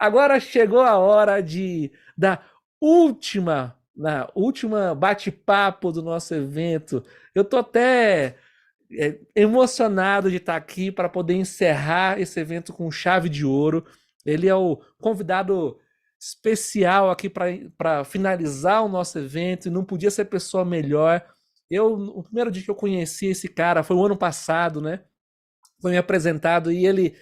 Agora chegou a hora da última bate-papo do nosso evento. Eu tô até emocionado de estar aqui para poder encerrar esse evento com chave de ouro. Ele é o convidado especial aqui para finalizar o nosso evento e não podia ser pessoa melhor. O primeiro dia que eu conheci esse cara foi o ano passado, né? Foi me apresentado e ele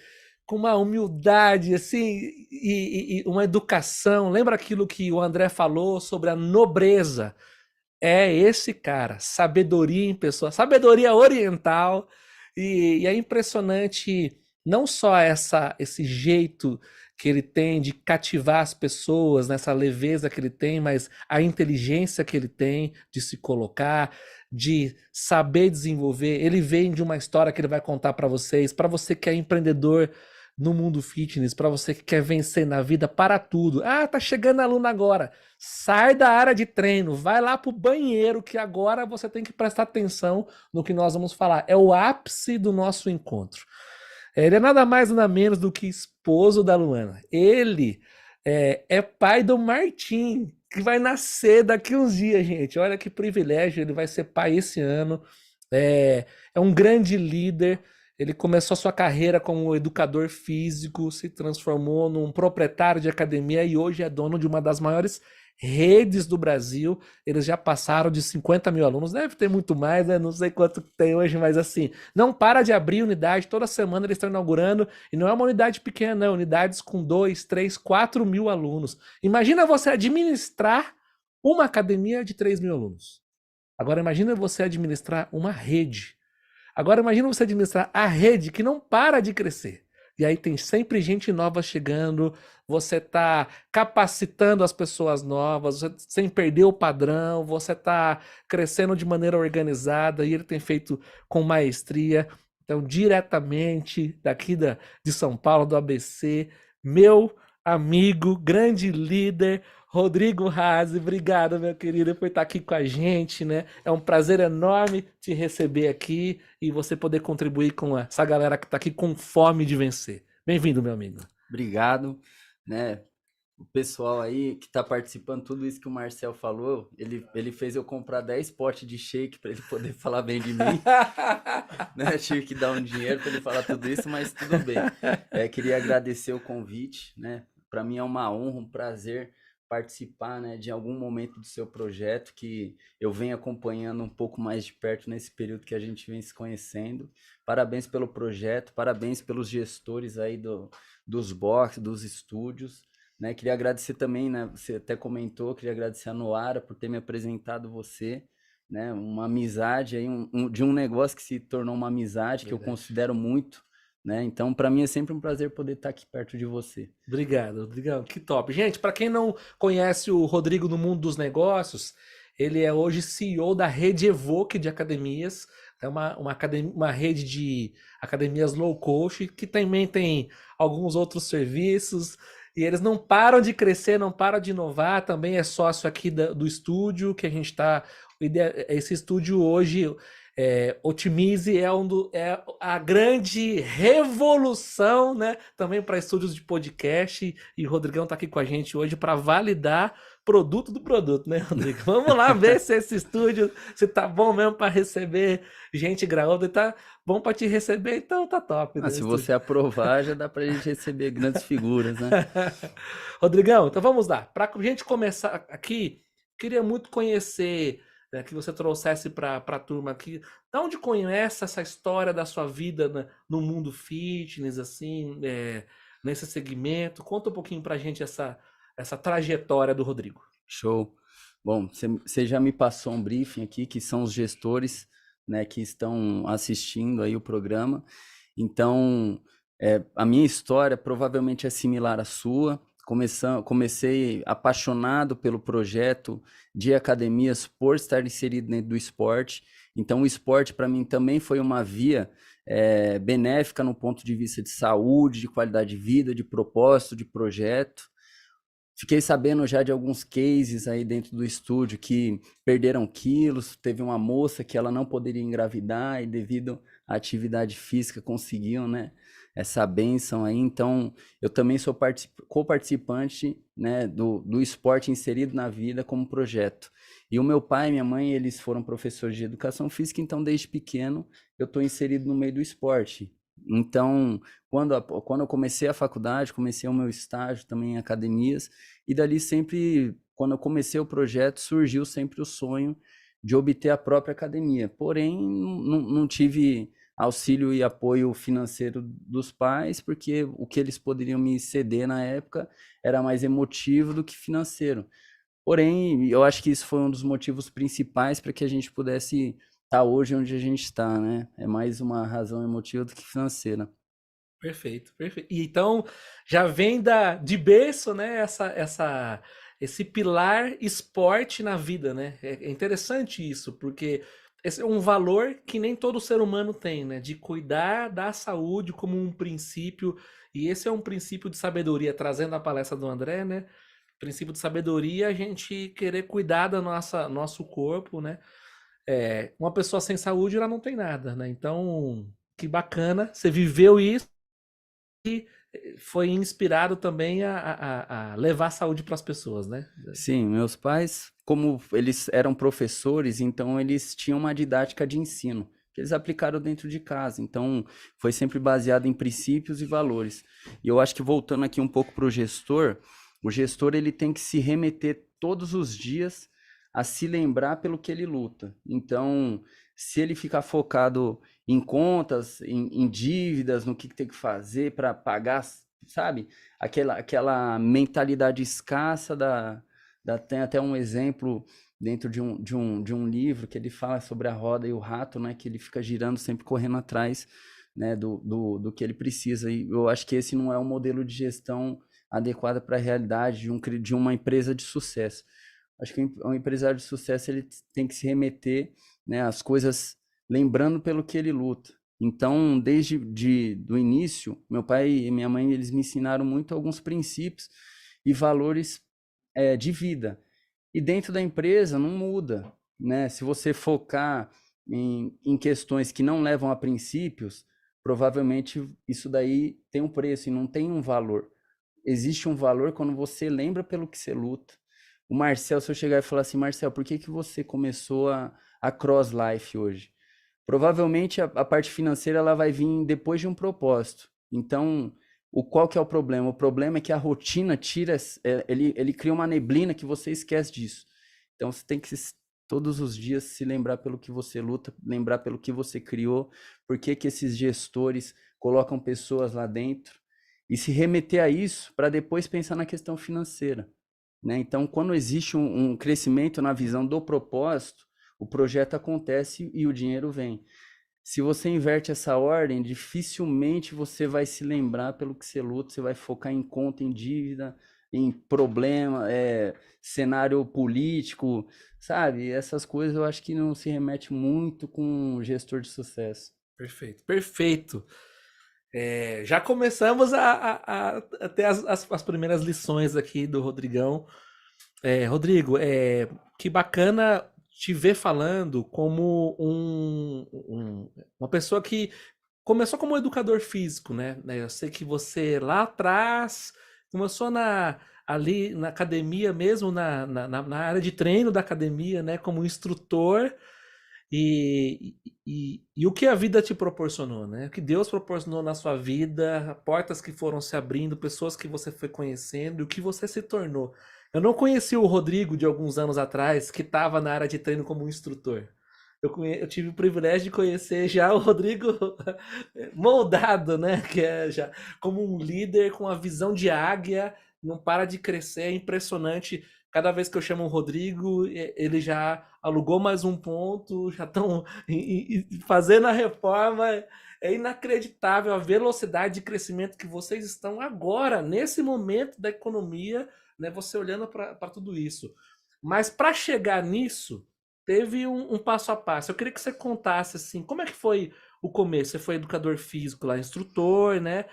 com uma humildade assim e uma educação. Lembra aquilo que o André falou sobre a nobreza? É esse cara, sabedoria em pessoa, sabedoria oriental, e é impressionante não só esse jeito que ele tem de cativar as pessoas, nessa leveza que ele tem, mas a inteligência que ele tem de se colocar, de saber desenvolver. Ele vem de uma história que ele vai contar para você que é empreendedor no mundo fitness, para você que quer vencer na vida, para tudo. Ah, tá chegando aluno agora. Sai da área de treino, vai lá pro banheiro que agora você tem que prestar atenção no que nós vamos falar. É o ápice do nosso encontro. Ele é nada mais nada menos do que esposo da Luana. Ele é pai do Martim, que vai nascer daqui uns dias, gente. Olha que privilégio, ele vai ser pai esse ano. É um grande líder. Ele começou sua carreira como educador físico, se transformou num proprietário de academia e hoje é dono de uma das maiores redes do Brasil. Eles já passaram de 50 mil alunos, deve ter muito mais, né? Não sei quanto tem hoje, mas assim, não para de abrir unidade. Toda semana eles estão inaugurando e não é uma unidade pequena, não, unidades com 2, 3, 4 mil alunos. Imagina você administrar uma academia de 3 mil alunos. Agora imagina você administrar uma rede. Agora imagina você administrar a rede que não para de crescer. E aí tem sempre gente nova chegando, você está capacitando as pessoas novas, sem perder o padrão, você está crescendo de maneira organizada e ele tem feito com maestria. Então, diretamente daqui de São Paulo, do ABC, meu amigo, grande líder, Rodrigo Razi, obrigado, meu querido, por estar aqui com a gente, né? É um prazer enorme te receber aqui e você poder contribuir com essa galera que está aqui com fome de vencer. Bem-vindo, meu amigo. Obrigado, né? O pessoal aí que tá participando, tudo isso que o Marcel falou, ele fez eu comprar 10 potes de shake para ele poder falar bem de mim, né? Tive que dar um dinheiro para ele falar tudo isso, mas tudo bem. Queria agradecer o convite, né? Para mim é uma honra, um prazer participar, né, de algum momento do seu projeto que eu venho acompanhando um pouco mais de perto nesse período que a gente vem se conhecendo. Parabéns pelo projeto, parabéns pelos gestores aí dos box, dos estúdios, né? Queria agradecer também, né? Você até comentou, queria agradecer a Noara por ter me apresentado você, né? Uma amizade aí, de um negócio que se tornou uma amizade que eu considero muito, né? Então, para mim é sempre um prazer poder estar aqui perto de você. Obrigado, obrigado. Que top. Gente, para quem não conhece o Rodrigo no mundo dos negócios, ele é hoje CEO da rede Evoque de academias. É uma rede de academias low cost que também tem alguns outros serviços. E eles não param de crescer, não param de inovar. Também é sócio aqui do estúdio que a gente está. Esse estúdio hoje, Otimize é a grande revolução, né? Também para estúdios de podcast. E o Rodrigão está aqui com a gente hoje para validar produto do produto, né, Rodrigo? Vamos lá ver se esse estúdio se tá bom mesmo para receber gente graúda e tá bom para te receber, então tá top, né, Se estúdio. você aprovar, já dá pra gente receber grandes figuras, né? Rodrigão, então vamos lá. Para a gente começar aqui, queria muito conhecer, né, que você trouxesse para a turma aqui, de onde conhece essa história da sua vida, né, no mundo fitness, assim, nesse segmento. Conta um pouquinho para a gente essa trajetória do Rodrigo. Show. Bom, você já me passou um briefing aqui, que são os gestores, né, que estão assistindo aí o programa. Então, a minha história provavelmente é similar à sua. Comecei apaixonado pelo projeto de academias por estar inserido dentro do esporte. Então, o esporte para mim também foi uma via benéfica no ponto de vista de saúde, de qualidade de vida, de propósito, de projeto. Fiquei sabendo já de alguns cases aí dentro do estúdio que perderam quilos. Teve uma moça que ela não poderia engravidar e devido à atividade física conseguiu, né, essa bênção aí. Então, eu também sou co-participante, né, do esporte inserido na vida como projeto. E o meu pai e minha mãe, eles foram professores de educação física, então desde pequeno eu estou inserido no meio do esporte. Então, quando eu comecei a faculdade, comecei o meu estágio também em academias, e dali sempre, quando eu comecei o projeto, surgiu sempre o sonho de obter a própria academia. Porém, não tive auxílio e apoio financeiro dos pais, porque o que eles poderiam me ceder na época era mais emotivo do que financeiro. Porém, eu acho que isso foi um dos motivos principais para que a gente pudesse estar hoje onde a gente está, né? É mais uma razão emotiva do que financeira. Perfeito, perfeito. E então já vem de berço, né? Esse pilar esporte na vida, né? É interessante isso, porque esse é um valor que nem todo ser humano tem, né? De cuidar da saúde como um princípio. E esse é um princípio de sabedoria, trazendo a palestra do André, né? Princípio de sabedoria, a gente querer cuidar da nosso corpo, né? Uma pessoa sem saúde, ela não tem nada, né? Então, que bacana, você viveu isso e foi inspirado também a levar saúde para as pessoas, né? Sim, meus pais, como eles eram professores, então eles tinham uma didática de ensino que eles aplicaram dentro de casa. Então, foi sempre baseado em princípios e valores. E eu acho que voltando aqui um pouco para o gestor ele tem que se remeter todos os dias a se lembrar pelo que ele luta. Então, se ele ficar focado em contas, em dívidas, no que tem que fazer para pagar, sabe? Aquela mentalidade escassa tem até um exemplo dentro de um livro que ele fala sobre a roda e o rato, né? Que ele fica girando, sempre correndo atrás, né? Do que ele precisa. E eu acho que esse não é um modelo de gestão adequado para a realidade de uma empresa de sucesso. Acho que um empresário de sucesso ele tem que se remeter, né, às coisas lembrando pelo que ele luta. Então, do início, meu pai e minha mãe eles me ensinaram muito alguns princípios e valores de vida. E dentro da empresa não muda, né? Se você focar em questões que não levam a princípios, provavelmente isso daí tem um preço e não tem um valor. Existe um valor quando você lembra pelo que você luta. O Marcel, se eu chegar e falar assim, Marcel, por que você começou a Cross Life hoje? Provavelmente a parte financeira ela vai vir depois de um propósito. Então, qual que é o problema? O problema é que a rotina ele cria uma neblina que você esquece disso. Então, você tem que todos os dias se lembrar pelo que você luta, lembrar pelo que você criou, por que esses gestores colocam pessoas lá dentro e se remeter a isso para depois pensar na questão financeira, né? Então, quando existe um crescimento na visão do propósito, o projeto acontece e o dinheiro vem. Se você inverte essa ordem, dificilmente você vai se lembrar pelo que você luta, você vai focar em conta, em dívida, em problema, cenário político, sabe? Essas coisas eu acho que não se remete muito com um gestor de sucesso. Perfeito, perfeito. Já começamos a ter as primeiras lições aqui do Rodrigão. Rodrigo, que bacana te ver falando como uma pessoa que começou como educador físico, né? Eu sei que você lá atrás começou ali na academia mesmo, na área de treino da academia, né? Como instrutor. E o que a vida te proporcionou, né? O que Deus proporcionou na sua vida, portas que foram se abrindo, pessoas que você foi conhecendo e o que você se tornou. Eu não conheci o Rodrigo de alguns anos atrás, que estava na área de treino como instrutor. Eu tive o privilégio de conhecer já o Rodrigo moldado, né? Que é já como um líder com a visão de águia, não para de crescer, é impressionante. Cada vez que eu chamo o Rodrigo, ele já alugou mais um ponto, já estão fazendo a reforma. É inacreditável a velocidade de crescimento que vocês estão agora, nesse momento da economia, né? Você olhando para tudo isso. Mas para chegar nisso, teve um passo a passo. Eu queria que você contasse assim, como é que foi o começo? Você foi educador físico lá, instrutor, né?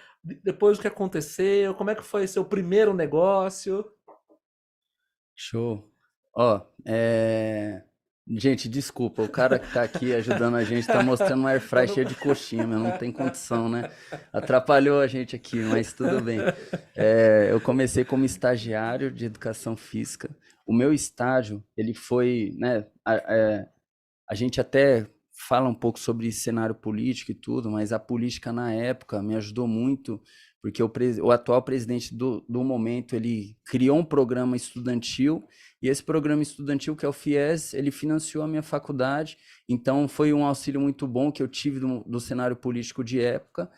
Depois o que aconteceu? Como é que foi seu primeiro negócio? Show. Ó, Gente, desculpa, o cara que tá aqui ajudando a gente tá mostrando uma Eu airfryer não- cheia de coxinha, meu, não tem condição, né? Atrapalhou a gente aqui, mas tudo bem. Eu comecei como estagiário de educação física. O meu estágio, ele foi, né, a gente até fala um pouco sobre cenário político e tudo, mas a política na época me ajudou muito, porque o atual presidente do momento, ele criou um programa estudantil, e esse programa estudantil, que é o FIES, ele financiou a minha faculdade, então foi um auxílio muito bom que eu tive do cenário político de época,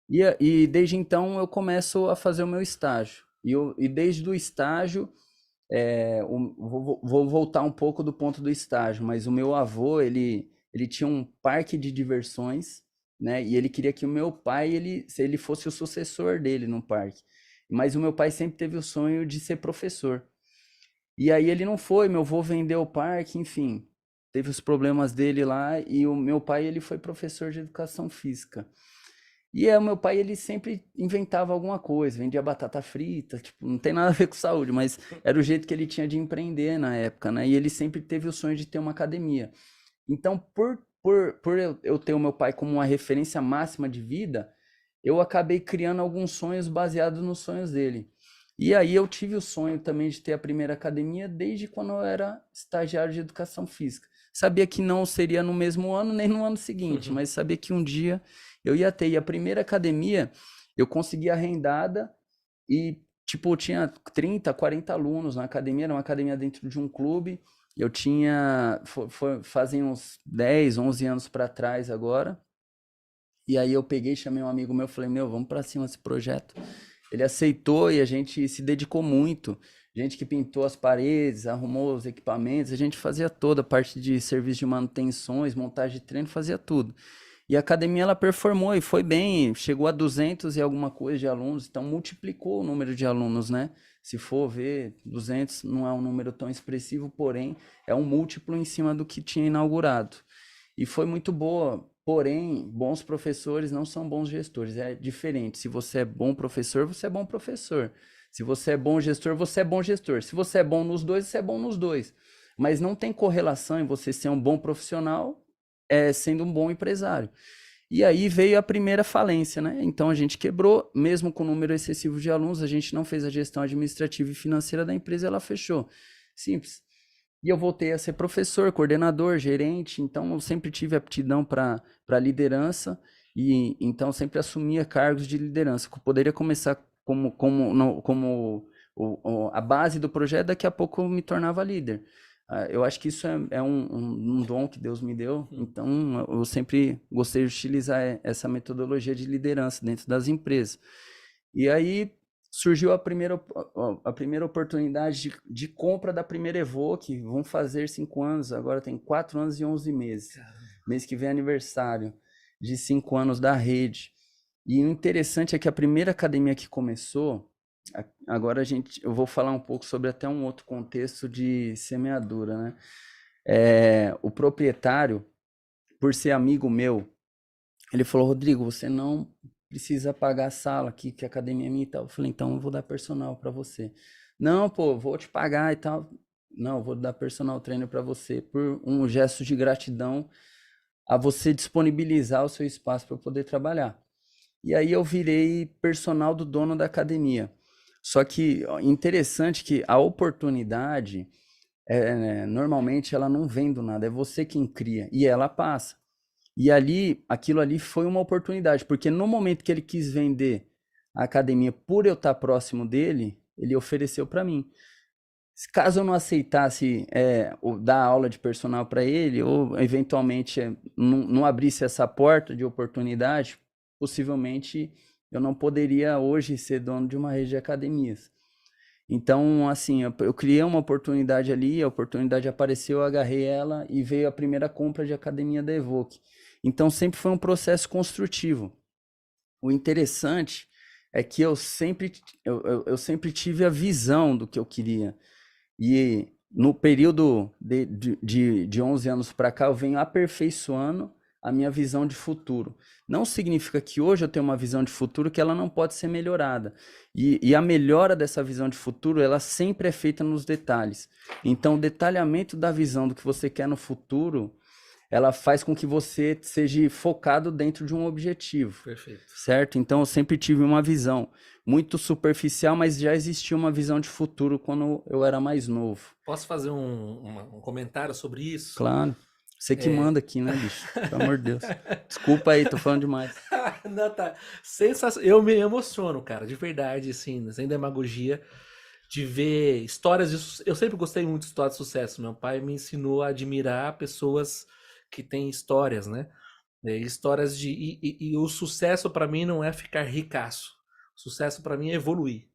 e desde então eu começo a fazer o meu estágio. E desde o estágio vou voltar um pouco do ponto do estágio, mas o meu avô, ele tinha um parque de diversões, né? E ele queria que o meu pai, ele fosse o sucessor dele no parque. Mas o meu pai sempre teve o sonho de ser professor. E aí ele não foi, meu avô vendeu o parque, enfim, teve os problemas dele lá, e o meu pai, ele foi professor de educação física. E o meu pai, ele sempre inventava alguma coisa, vendia batata frita, tipo, não tem nada a ver com saúde, mas era o jeito que ele tinha de empreender na época, né? E ele sempre teve o sonho de ter uma academia. Então, por eu ter o meu pai como uma referência máxima de vida, eu acabei criando alguns sonhos baseados nos sonhos dele. E aí eu tive o sonho também de ter a primeira academia desde quando eu era estagiário de educação física. Sabia que não seria no mesmo ano nem no ano seguinte, mas sabia que um dia eu ia ter. E a primeira academia eu consegui arrendada e, tipo, tinha 30, 40 alunos na academia, era uma academia dentro de um clube. Eu tinha, fazem uns 10, 11 anos para trás agora. E aí eu peguei, chamei um amigo meu, falei, meu, vamos para cima desse projeto. Ele aceitou e a gente se dedicou muito. Gente que pintou as paredes, arrumou os equipamentos, a gente fazia toda a parte de serviço de manutenções, montagem de treino, fazia tudo. E a academia ela performou e foi bem, chegou a 200 e alguma coisa de alunos, então multiplicou o número de alunos, né? Se for ver, 200 não é um número tão expressivo, porém é um múltiplo em cima do que tinha inaugurado. E foi muito boa, porém, bons professores não são bons gestores, é diferente. Se você é bom professor, você é bom professor. Se você é bom gestor, você é bom gestor. Se você é bom nos dois, você é bom nos dois. Mas não tem correlação em você ser um bom profissional sendo um bom empresário. E aí veio a primeira falência, né? Então a gente quebrou, mesmo com o número excessivo de alunos, a gente não fez a gestão administrativa e financeira da empresa, ela fechou. Simples. E eu voltei a ser professor, coordenador, gerente, então eu sempre tive aptidão para liderança e então sempre assumia cargos de liderança. Eu poderia começar como a base do projeto, daqui a pouco eu me tornava líder. Eu acho que isso é um dom que Deus me deu, então eu sempre gostei de utilizar essa metodologia de liderança dentro das empresas. E aí surgiu a primeira oportunidade de compra da primeira Evoque, vão fazer 5 anos, agora tem 4 anos e 11 meses. Mês que vem é aniversário de 5 anos da rede. E o interessante é que a primeira academia que começou, agora eu vou falar um pouco sobre até um outro contexto de semeadura, né? O proprietário, por ser amigo meu, ele falou, Rodrigo, você não precisa pagar a sala aqui, que a academia é minha e tal. Eu falei, então eu vou dar personal para você. Não, pô, vou te pagar e tal. Não, eu vou dar personal trainer para você, por um gesto de gratidão a você disponibilizar o seu espaço para eu poder trabalhar. E aí eu virei personal do dono da academia. Só que interessante que a oportunidade, normalmente ela não vem do nada, é você quem cria, e ela passa. E aquilo ali foi uma oportunidade, porque no momento que ele quis vender a academia por eu estar próximo dele, ele ofereceu para mim. Caso eu não aceitasse dar aula de personal para ele, ou eventualmente não abrisse essa porta de oportunidade, possivelmente eu não poderia hoje ser dono de uma rede de academias. Então, assim, eu criei uma oportunidade ali, a oportunidade apareceu, eu agarrei ela e veio a primeira compra de academia da Evoque. Então, sempre foi um processo construtivo. O interessante é que eu sempre tive a visão do que eu queria. E no período de 11 anos para cá, eu venho aperfeiçoando a minha visão de futuro. Não significa que hoje eu tenho uma visão de futuro que ela não pode ser melhorada. E a melhora dessa visão de futuro, ela sempre é feita nos detalhes. Então, o detalhamento da visão do que você quer no futuro, ela faz com que você seja focado dentro de um objetivo. Perfeito. Certo? Então, eu sempre tive uma visão muito superficial, mas já existia uma visão de futuro quando eu era mais novo. Posso fazer um comentário sobre isso? Claro. Você que manda aqui, né, bicho? Pelo amor de Deus. Desculpa aí, tô falando demais. Não, tá. Eu me emociono, cara, de verdade, assim, sem demagogia, de ver histórias de Eu sempre gostei muito de histórias de sucesso. Meu pai me ensinou a admirar pessoas que têm histórias, né? Histórias de. E o sucesso para mim não é ficar ricaço. O sucesso para mim é evoluir.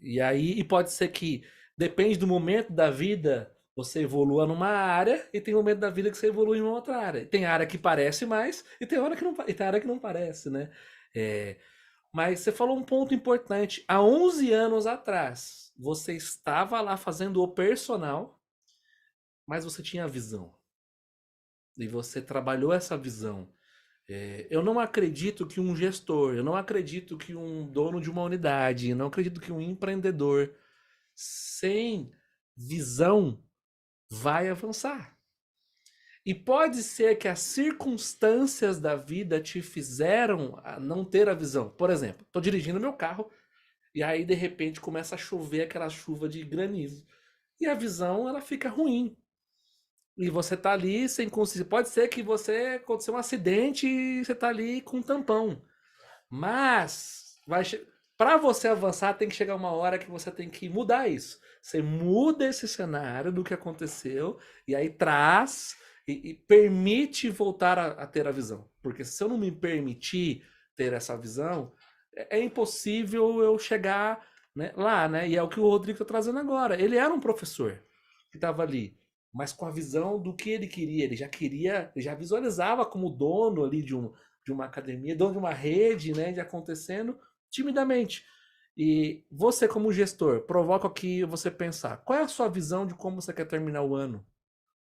E aí, pode ser que, depende do momento da vida, você evolua numa área e tem momento da vida que você evolui em uma outra área. Tem área que parece mais e tem hora que não, e tem área que não parece, né? É, mas você falou um ponto importante. Há 11 anos atrás, você estava lá fazendo o personal, mas você tinha a visão. E você trabalhou essa visão. Eu não acredito que um gestor, eu não acredito que um dono de uma unidade, eu não acredito que um empreendedor sem visão vai avançar. E pode ser que as circunstâncias da vida te fizeram a não ter a visão. Por exemplo, estou dirigindo meu carro e aí de repente começa a chover aquela chuva de granizo. E a visão ela fica ruim. E você tá ali sem conseguir. Pode ser que você aconteceu um acidente e você tá ali com um tampão. Mas para você avançar tem que chegar uma hora que você tem que mudar isso. Você muda esse cenário do que aconteceu e aí traz e permite voltar a ter a visão. Porque se eu não me permitir ter essa visão, é impossível eu chegar, né, lá, né? E é o que o Rodrigo está trazendo agora. Ele era um professor que estava ali, mas com a visão do que ele queria. Ele já queria, ele já visualizava como dono ali de uma academia, dono de uma rede, né, de acontecendo timidamente. E você, como gestor, provoca aqui você pensar: qual é a sua visão de como você quer terminar o ano?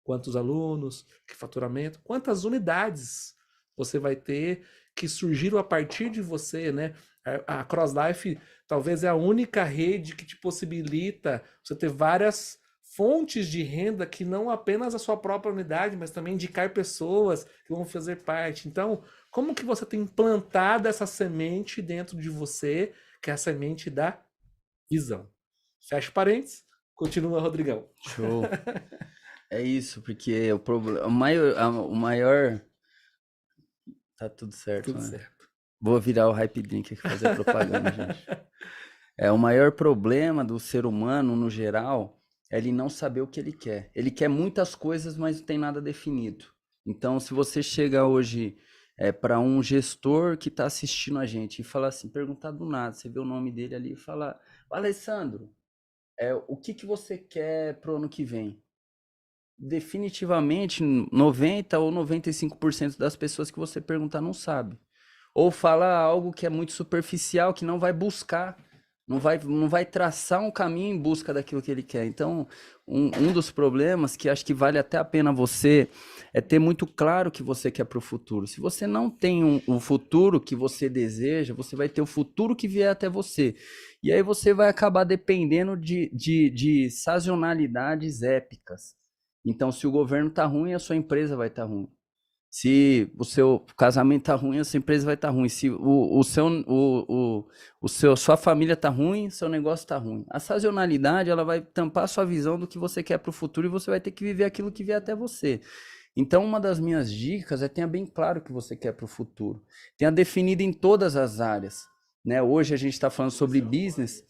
Quantos alunos? Que faturamento? Quantas unidades você vai ter que surgiram a partir de você, né? A CrossLife talvez é a única rede que te possibilita você ter várias fontes de renda que não apenas a sua própria unidade, mas também indicar pessoas que vão fazer parte. Então, como que você tem plantado essa semente dentro de você, que é a semente da visão? Fecha parênteses, continua, Rodrigão. Show. É isso, porque o maior. Tá tudo certo, Tudo né? certo. Vou virar o Hype Drink aqui fazer propaganda, gente. O maior problema do ser humano, no geral, é ele não saber o que ele quer. Ele quer muitas coisas, mas não tem nada definido. Então, se você chega hoje para um gestor que está assistindo a gente e falar assim, perguntar do nada, você vê o nome dele ali e falar: Alessandro, o que você quer pro ano que vem? Definitivamente 90 ou 95% das pessoas que você perguntar não sabe. Ou fala algo que é muito superficial, que não vai buscar, não vai traçar um caminho em busca daquilo que ele quer. Então, um dos problemas que acho que vale até a pena você é ter muito claro o que você quer para o futuro. Se você não tem um futuro que você deseja, você vai ter o futuro que vier até você. E aí você vai acabar dependendo de sazonalidades épicas. Então, se o governo tá ruim, a sua empresa vai estar ruim. Se o seu casamento tá ruim, a sua empresa vai estar ruim. Se sua família tá ruim, seu negócio tá ruim. A sazonalidade, ela vai tampar a sua visão do que você quer para o futuro e você vai ter que viver aquilo que vier até você. Então, uma das minhas dicas é tenha bem claro o que você quer para o futuro. Tenha definido em todas as áreas, né? Hoje a gente está falando sobre business,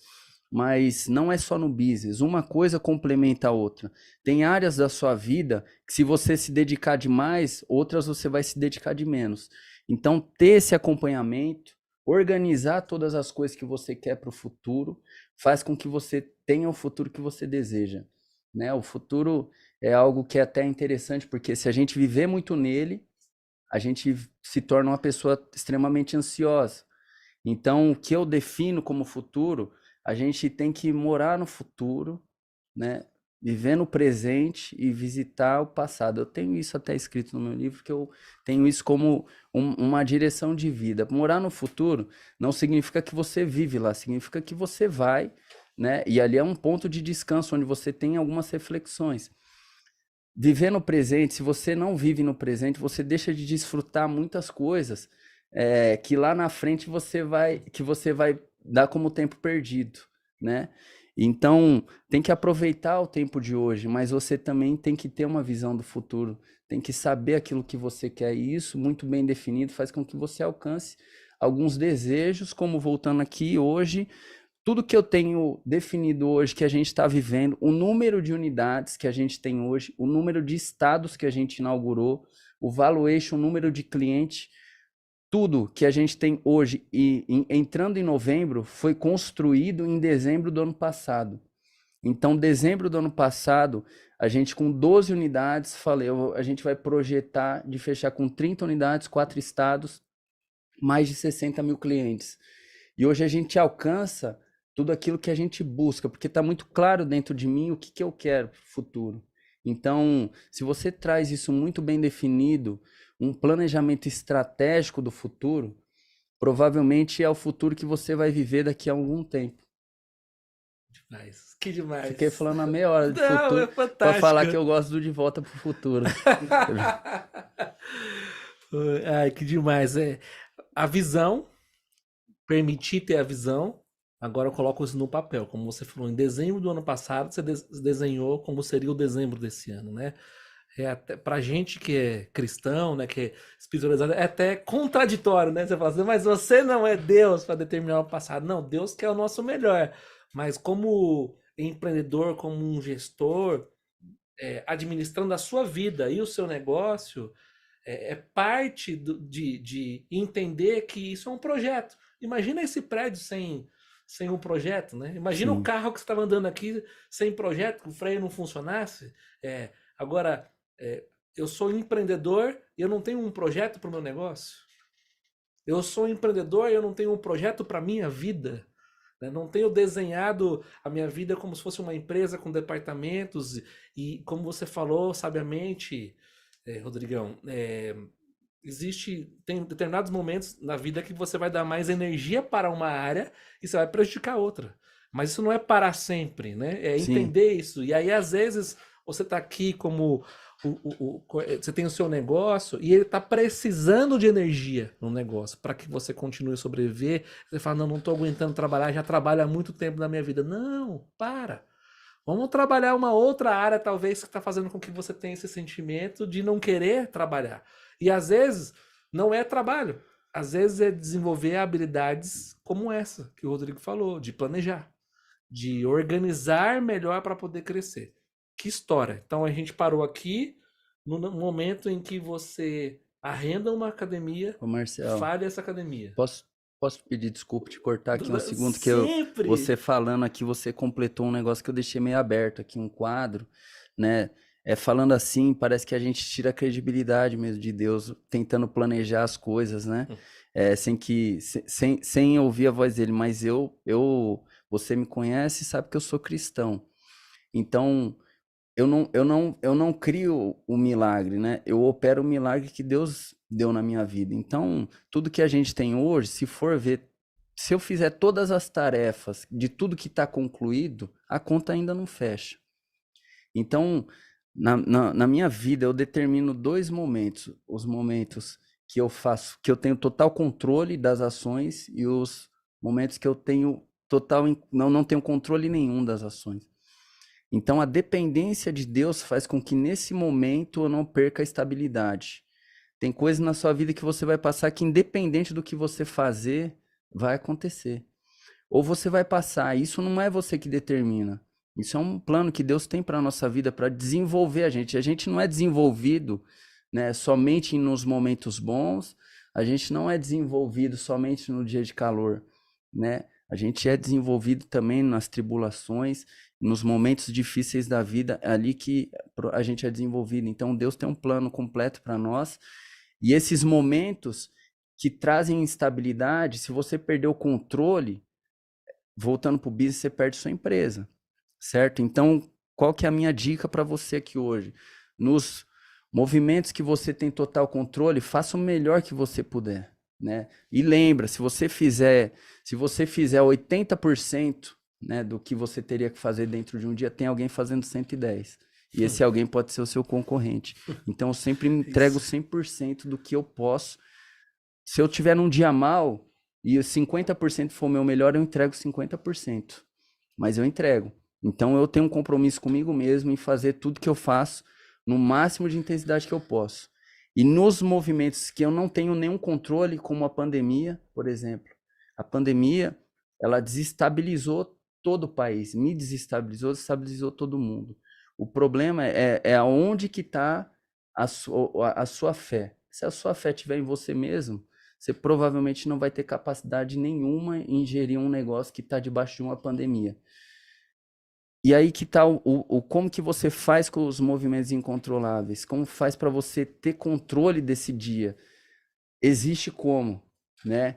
mas não é só no business. Uma coisa complementa a outra. Tem áreas da sua vida que, se você se dedicar demais, outras você vai se dedicar de menos. Então, ter esse acompanhamento, organizar todas as coisas que você quer para o futuro, faz com que você tenha o futuro que você deseja, né? O futuro é algo que é até interessante, porque se a gente viver muito nele, a gente se torna uma pessoa extremamente ansiosa. Então, o que eu defino como futuro, a gente tem que morar no futuro, né? viver no presente e visitar o passado. Eu tenho isso até escrito no meu livro, que eu tenho isso como uma direção de vida. Morar no futuro não significa que você vive lá, significa que você vai, né? E ali é um ponto de descanso, onde você tem algumas reflexões. Viver no presente, se você não vive no presente, você deixa de desfrutar muitas coisas que lá na frente que você vai dar como tempo perdido, né? Então, tem que aproveitar o tempo de hoje, mas você também tem que ter uma visão do futuro, tem que saber aquilo que você quer, e isso, muito bem definido, faz com que você alcance alguns desejos, como voltando aqui hoje, tudo que eu tenho definido hoje, que a gente está vivendo, o número de unidades que a gente tem hoje, o número de estados que a gente inaugurou, o valuation, o número de clientes, tudo que a gente tem hoje e entrando em novembro foi construído em dezembro do ano passado. Então, dezembro do ano passado, a gente com 12 unidades, a gente vai projetar de fechar com 30 unidades, 4 estados, mais de 60 mil clientes. E hoje a gente alcança tudo aquilo que a gente busca, porque está muito claro dentro de mim o que eu quero para o futuro. Então, se você traz isso muito bem definido, um planejamento estratégico do futuro, provavelmente é o futuro que você vai viver daqui a algum tempo. Demais. Que demais. Fiquei falando a meia hora de Não, futuro é fantástico. para falar que eu gosto do De Volta para o Futuro. Ai, que demais. A visão, permitir ter a visão, agora eu coloco isso no papel. Como você falou, em dezembro do ano passado, você desenhou como seria o dezembro desse ano, né? Até, pra gente que é cristão, né, que é espiritualizado, é até contraditório, né? Você fala assim, mas você não é Deus para determinar o passado. Não, Deus quer o nosso melhor. Mas como empreendedor, como um gestor, administrando a sua vida e o seu negócio, é parte de entender que isso é um projeto. Imagina esse prédio sem um projeto, né? Imagina o carro que você estava andando aqui sem projeto, que o freio não funcionasse. Agora, eu sou empreendedor e eu não tenho um projeto para o meu negócio. Eu sou empreendedor e eu não tenho um projeto para a minha vida. Né? Não tenho desenhado a minha vida como se fosse uma empresa com departamentos e como você falou sabiamente, Rodrigão, tem determinados momentos na vida que você vai dar mais energia para uma área e você vai prejudicar outra. Mas isso não é para sempre, né? É entender isso. E aí, às vezes, você está aqui como você tem o seu negócio e ele está precisando de energia no negócio para que você continue a sobreviver. Você fala, não estou aguentando trabalhar, já trabalho há muito tempo na minha vida. Não, para. Vamos trabalhar uma outra área, talvez, que está fazendo com que você tenha esse sentimento de não querer trabalhar. E às vezes não é trabalho. Às vezes é desenvolver habilidades como essa que o Rodrigo falou, de planejar, de organizar melhor para poder crescer. Que história. Então a gente parou aqui no momento em que você arrenda uma academia, Marcel, fale essa academia. Posso pedir desculpa te cortar aqui um segundo, que Sempre. você falando aqui, você completou um negócio que eu deixei meio aberto aqui, um quadro, né? Falando assim, parece que a gente tira a credibilidade mesmo de Deus, tentando planejar as coisas, né? Sem ouvir a voz dele, mas você me conhece e sabe que eu sou cristão. Então, eu não crio o milagre, né? Eu opero o milagre que Deus deu na minha vida. Então, tudo que a gente tem hoje, se for ver, se eu fizer todas as tarefas de tudo que está concluído, a conta ainda não fecha. Então, na minha vida, eu determino 2 momentos. Os momentos que eu faço, que eu tenho total controle das ações, e os momentos que eu tenho não tenho controle nenhum das ações. Então, a dependência de Deus faz com que nesse momento eu não perca a estabilidade. Tem coisas na sua vida que você vai passar que, independente do que você fazer, vai acontecer. Ou você vai passar. Isso não é você que determina. Isso é um plano que Deus tem para a nossa vida, para desenvolver a gente. A gente não é desenvolvido, né, somente nos momentos bons. A gente não é desenvolvido somente no dia de calor, né? A gente é desenvolvido também nas tribulações, nos momentos difíceis da vida, é ali que a gente é desenvolvido. Então, Deus tem um plano completo para nós. E esses momentos que trazem instabilidade, se você perder o controle, voltando para o business, você perde sua empresa, certo? Então, qual que é a minha dica para você aqui hoje? Nos movimentos que você tem total controle, faça o melhor que você puder, né? E lembra, se você fizer 80%, né, do que você teria que fazer dentro de um dia, tem alguém fazendo 110. E esse alguém pode ser o seu concorrente. Então eu sempre entrego 100% do que eu posso. Se eu tiver num dia mal e os 50% for o meu melhor, eu entrego 50%. Mas eu entrego. Então eu tenho um compromisso comigo mesmo em fazer tudo que eu faço no máximo de intensidade que eu posso. E nos movimentos que eu não tenho nenhum controle, como a pandemia, por exemplo. A pandemia, ela desestabilizou todo o país, me desestabilizou, desestabilizou todo mundo. O problema é aonde que está a sua fé. Se a sua fé estiver em você mesmo, você provavelmente não vai ter capacidade nenhuma em gerir um negócio que está debaixo de uma pandemia. E aí que tá como que você faz com os movimentos incontroláveis? Como faz para você ter controle desse dia? Existe como, né?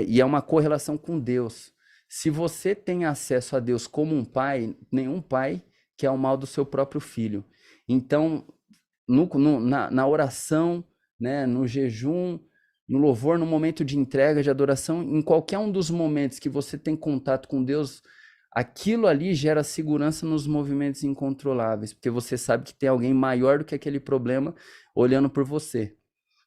E é uma correlação com Deus. Se você tem acesso a Deus como um pai, nenhum pai quer o mal do seu próprio filho. Então, na oração, né, no jejum, no louvor, no momento de entrega, de adoração, em qualquer um dos momentos que você tem contato com Deus, aquilo ali gera segurança nos movimentos incontroláveis, porque você sabe que tem alguém maior do que aquele problema olhando por você.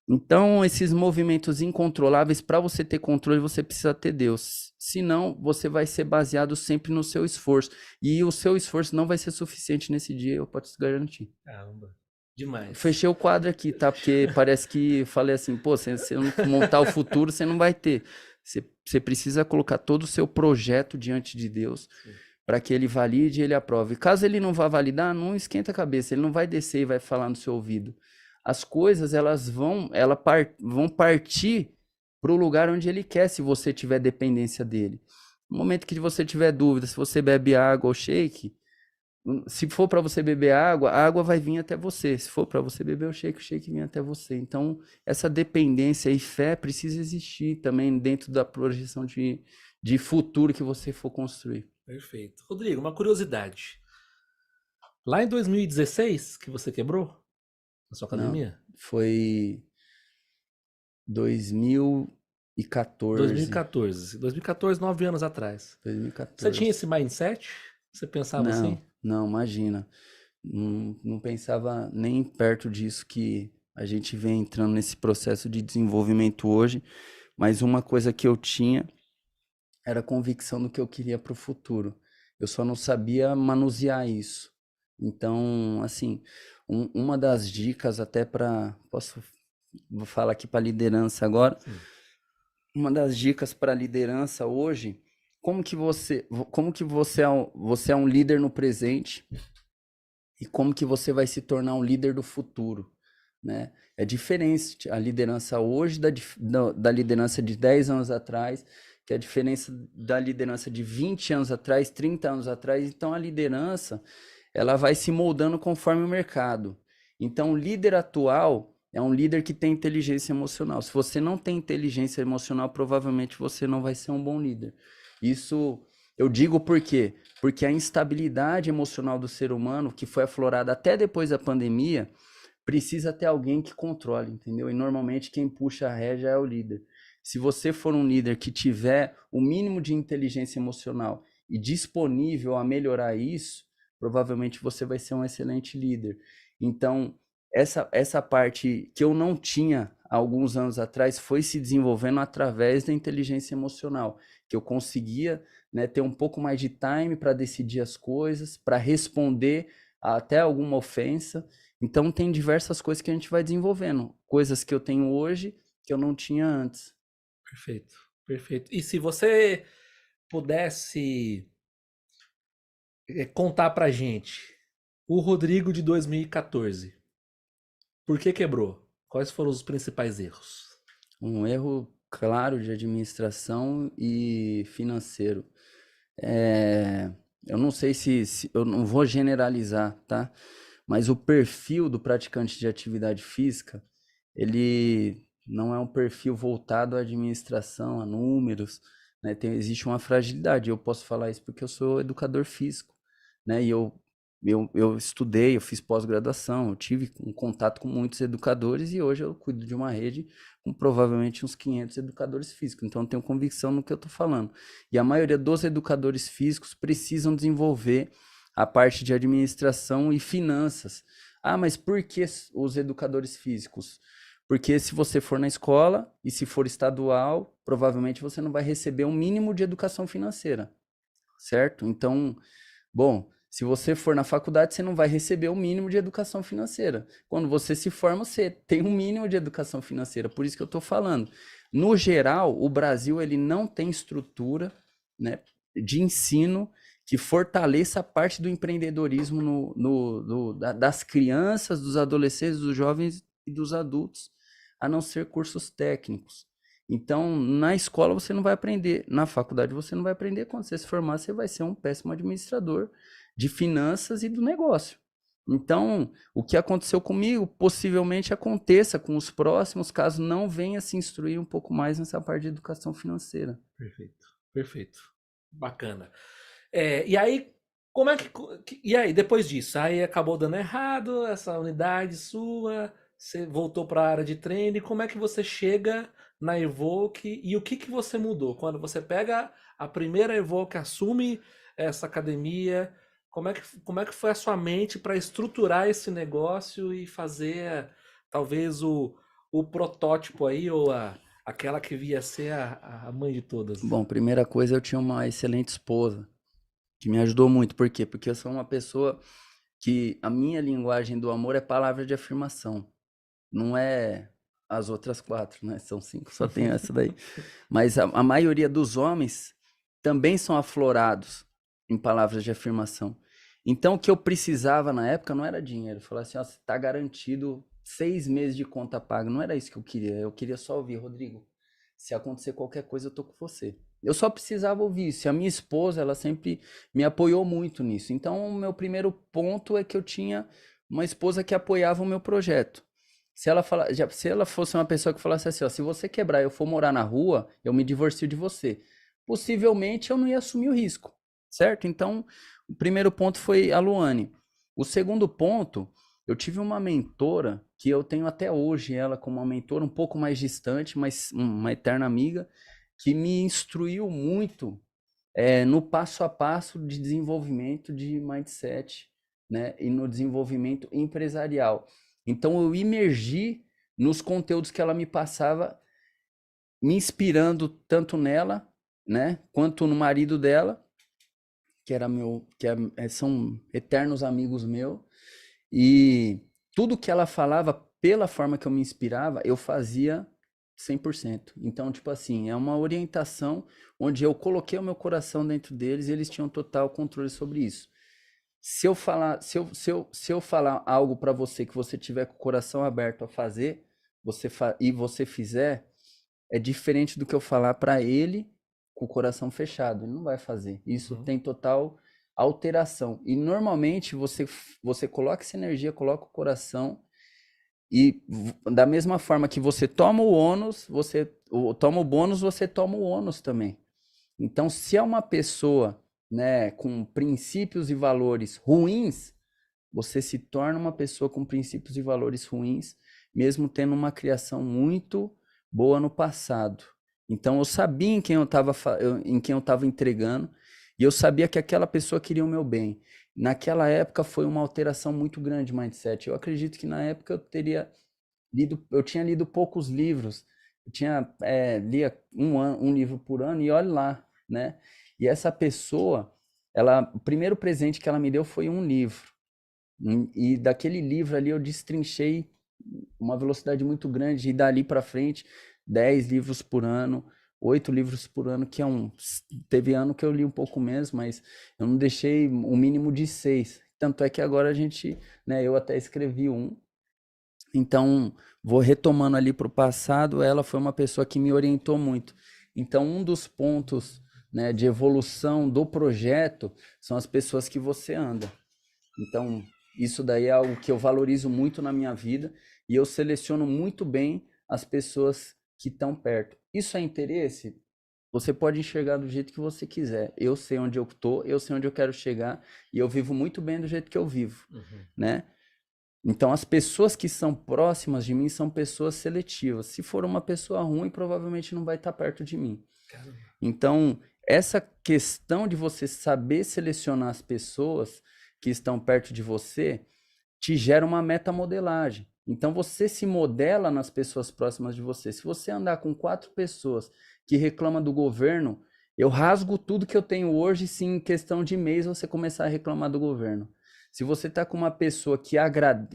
Então, esses movimentos incontroláveis, para você ter controle, você precisa ter Deus. Senão, você vai ser baseado sempre no seu esforço. E o seu esforço não vai ser suficiente nesse dia, eu posso te garantir. Caramba, demais. Fechei o quadro aqui, tá? Porque parece que falei assim, pô, se você não montar o futuro, você não vai ter. Você precisa colocar todo o seu projeto diante de Deus para que ele valide e ele aprove. Caso ele não vá validar, não esquenta a cabeça, ele não vai descer e vai falar no seu ouvido. As coisas, elas vão partir para o lugar onde ele quer, se você tiver dependência dele. No momento que você tiver dúvida, se você bebe água ou shake, se for para você beber água, a água vai vir até você. Se for para você beber o shake vem até você. Então, essa dependência e fé precisa existir também dentro da projeção de futuro que você for construir. Perfeito. Rodrigo, uma curiosidade. Lá em 2016, que você quebrou na sua academia? Não, foi 2014. 2014. 2014, 9 anos atrás. 2014. Você tinha esse mindset? Você pensava assim? Não, imagina. Não pensava nem perto disso que a gente vem entrando nesse processo de desenvolvimento hoje, mas uma coisa que eu tinha era a convicção do que eu queria para o futuro. Eu só não sabia manusear isso. Então, assim, uma das dicas até vou falar aqui para liderança agora. Sim. Uma das dicas para liderança hoje, como que você é um líder no presente e como que você vai se tornar um líder do futuro, né? É diferente a liderança hoje da liderança de 10 anos atrás, que é a diferença da liderança de 20 anos atrás, 30 anos atrás. Então, a liderança, ela vai se moldando conforme o mercado. Então, o líder atual é um líder que tem inteligência emocional. Se você não tem inteligência emocional, provavelmente você não vai ser um bom líder. Isso eu digo por quê? Porque a instabilidade emocional do ser humano, que foi aflorada até depois da pandemia, precisa ter alguém que controle, entendeu? E normalmente quem puxa a rédea é o líder. Se você for um líder que tiver o mínimo de inteligência emocional e disponível a melhorar isso, provavelmente você vai ser um excelente líder. Então, essa parte que eu não tinha há alguns anos atrás foi se desenvolvendo através da inteligência emocional, que eu conseguia, né, ter um pouco mais de time para decidir as coisas, para responder até alguma ofensa. Então, tem diversas coisas que a gente vai desenvolvendo, coisas que eu tenho hoje que eu não tinha antes. Perfeito, perfeito. E se você pudesse contar pra gente o Rodrigo de 2014, por que quebrou? Quais foram os principais erros? Um erro claro de administração e financeiro. Eu não sei se eu não vou generalizar, tá? Mas o perfil do praticante de atividade física, ele não é um perfil voltado à administração, a números, né? Existe uma fragilidade. Eu posso falar isso porque eu sou educador físico, né? E eu eu estudei, eu fiz pós-graduação, eu tive um contato com muitos educadores e hoje eu cuido de uma rede com provavelmente uns 500 educadores físicos. Então eu tenho convicção no que eu estou falando. E a maioria dos educadores físicos precisam desenvolver a parte de administração e finanças. Ah, mas por que os educadores físicos? Porque se você for na escola e se for estadual, provavelmente você não vai receber um mínimo de educação financeira, certo? Então, bom, se você for na faculdade, você não vai receber o mínimo de educação financeira. Quando você se forma, você tem um mínimo de educação financeira. Por isso que eu estou falando. No geral, o Brasil ele não tem estrutura, né, de ensino que fortaleça a parte do empreendedorismo das crianças, dos adolescentes, dos jovens e dos adultos, a não ser cursos técnicos. Então, na escola você não vai aprender, na faculdade você não vai aprender. Quando você se formar, você vai ser um péssimo administrador de finanças e do negócio. Então, o que aconteceu comigo possivelmente aconteça com os próximos, caso não venha se instruir um pouco mais nessa parte de educação financeira. Perfeito, perfeito. Bacana. E aí, como é que. E aí, depois disso? Aí acabou dando errado essa unidade sua, você voltou para a área de treino, e como é que você chega na Evoque e o que que você mudou? Quando você pega a primeira Evoque, assume essa academia, como é que foi a sua mente para estruturar esse negócio e fazer talvez o protótipo aí, ou aquela que via ser a mãe de todas? Bom, primeira coisa, eu tinha uma excelente esposa, que me ajudou muito. Por quê? Porque eu sou uma pessoa que a minha linguagem do amor é palavra de afirmação. Não é as outras 4, né? São 5, só tem essa daí. Mas a maioria dos homens também são aflorados em palavras de afirmação. Então, o que eu precisava na época não era dinheiro. Falar assim, ó, você tá garantido 6 meses de conta paga. Não era isso que eu queria. Eu queria só ouvir, Rodrigo, se acontecer qualquer coisa, eu tô com você. Eu só precisava ouvir isso. E a minha esposa, ela sempre me apoiou muito nisso. Então, o meu primeiro ponto é que eu tinha uma esposa que apoiava o meu projeto. Se ela fosse uma pessoa que falasse assim, ó, se você quebrar e eu for morar na rua, eu me divorcio de você. Possivelmente eu não ia assumir o risco, certo? Então, o primeiro ponto foi a Luane. O segundo ponto, eu tive uma mentora que eu tenho até hoje ela como uma mentora um pouco mais distante, mas uma eterna amiga, que me instruiu muito no passo a passo de desenvolvimento de mindset, né? E no desenvolvimento empresarial. Então eu imergi nos conteúdos que ela me passava, me inspirando tanto nela, né, quanto no marido dela, que era são eternos amigos meus, e tudo que ela falava, pela forma que eu me inspirava, eu fazia 100%. Então, tipo assim, é uma orientação onde eu coloquei o meu coração dentro deles e eles tinham total controle sobre isso. Se eu falar algo para você que você tiver com o coração aberto a fazer, e você fizer, é diferente do que eu falar para ele com o coração fechado. Ele não vai fazer. Isso Uhum. tem total alteração. E normalmente você coloca essa energia, coloca o coração e da mesma forma que você toma o ônus, toma o bônus, você toma o ônus também. Então, se é uma pessoa, né, com princípios e valores ruins, você se torna uma pessoa com princípios e valores ruins, mesmo tendo uma criação muito boa no passado. Então, eu sabia em quem eu estava entregando, e eu sabia que aquela pessoa queria o meu bem. Naquela época foi uma alteração muito grande de mindset. Eu acredito que na época eu tinha lido poucos livros. Lia um livro por ano e olha lá, né? E essa pessoa, o primeiro presente que ela me deu foi um livro. E daquele livro ali eu destrinchei uma velocidade muito grande, e dali para frente, 10 livros por ano, 8 livros por ano, teve ano que eu li um pouco menos, mas eu não deixei um mínimo de 6. Tanto é que agora né, eu até escrevi um. Então, vou retomando ali para o passado, ela foi uma pessoa que me orientou muito. Então, um dos pontos, né, de evolução do projeto são as pessoas que você anda. Então, isso daí é algo que eu valorizo muito na minha vida e eu seleciono muito bem as pessoas que estão perto. Isso é interesse? você pode enxergar do jeito que você quiser. Eu sei onde eu tô, eu sei onde eu quero chegar e eu vivo muito bem do jeito que eu vivo, né? Então, as pessoas que são próximas de mim são pessoas seletivas. Se for uma pessoa ruim, provavelmente não vai estar perto de mim. Caramba. Então, essa questão de você saber selecionar as pessoas que estão perto de você te gera uma metamodelagem. Então, você se modela nas pessoas próximas de você. Se você andar com 4 pessoas que reclamam do governo, eu rasgo tudo que eu tenho hoje se em questão de mês você começar a reclamar do governo. Se você tá com uma pessoa que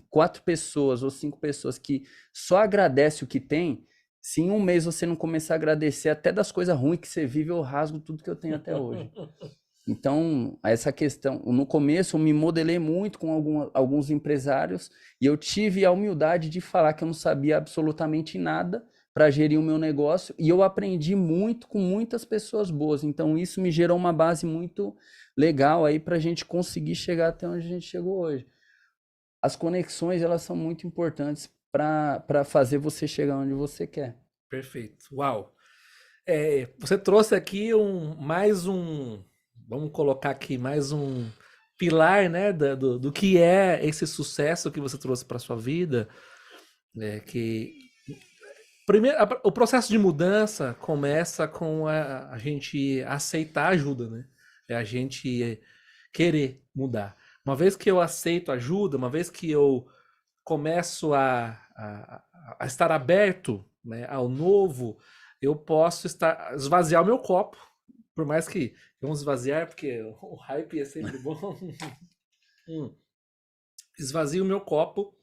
4 pessoas ou 5 pessoas que só agradece o que tem, se em um mês você não começar a agradecer até das coisas ruins que você vive, eu rasgo tudo que eu tenho até hoje. Então, essa questão, no começo eu me modelei muito com alguns empresários e eu tive a humildade de falar que eu não sabia absolutamente nada para gerir o meu negócio e eu aprendi muito com muitas pessoas boas. Então, isso me gerou uma base muito legal aí para a gente conseguir chegar até onde a gente chegou hoje. As conexões, elas são muito importantes para fazer você chegar onde você quer. Perfeito. Uau. Você trouxe aqui vamos colocar aqui mais um pilar, né, do que é esse sucesso que você trouxe para sua vida, que primeiro o processo de mudança começa com a gente aceitar ajuda, né? É a gente querer mudar. Uma vez que eu aceito ajuda, uma vez que eu começo a estar aberto, né, ao novo, eu posso esvaziar o meu copo, por mais que vamos esvaziar, porque o hype é sempre bom. Esvazio o meu copo,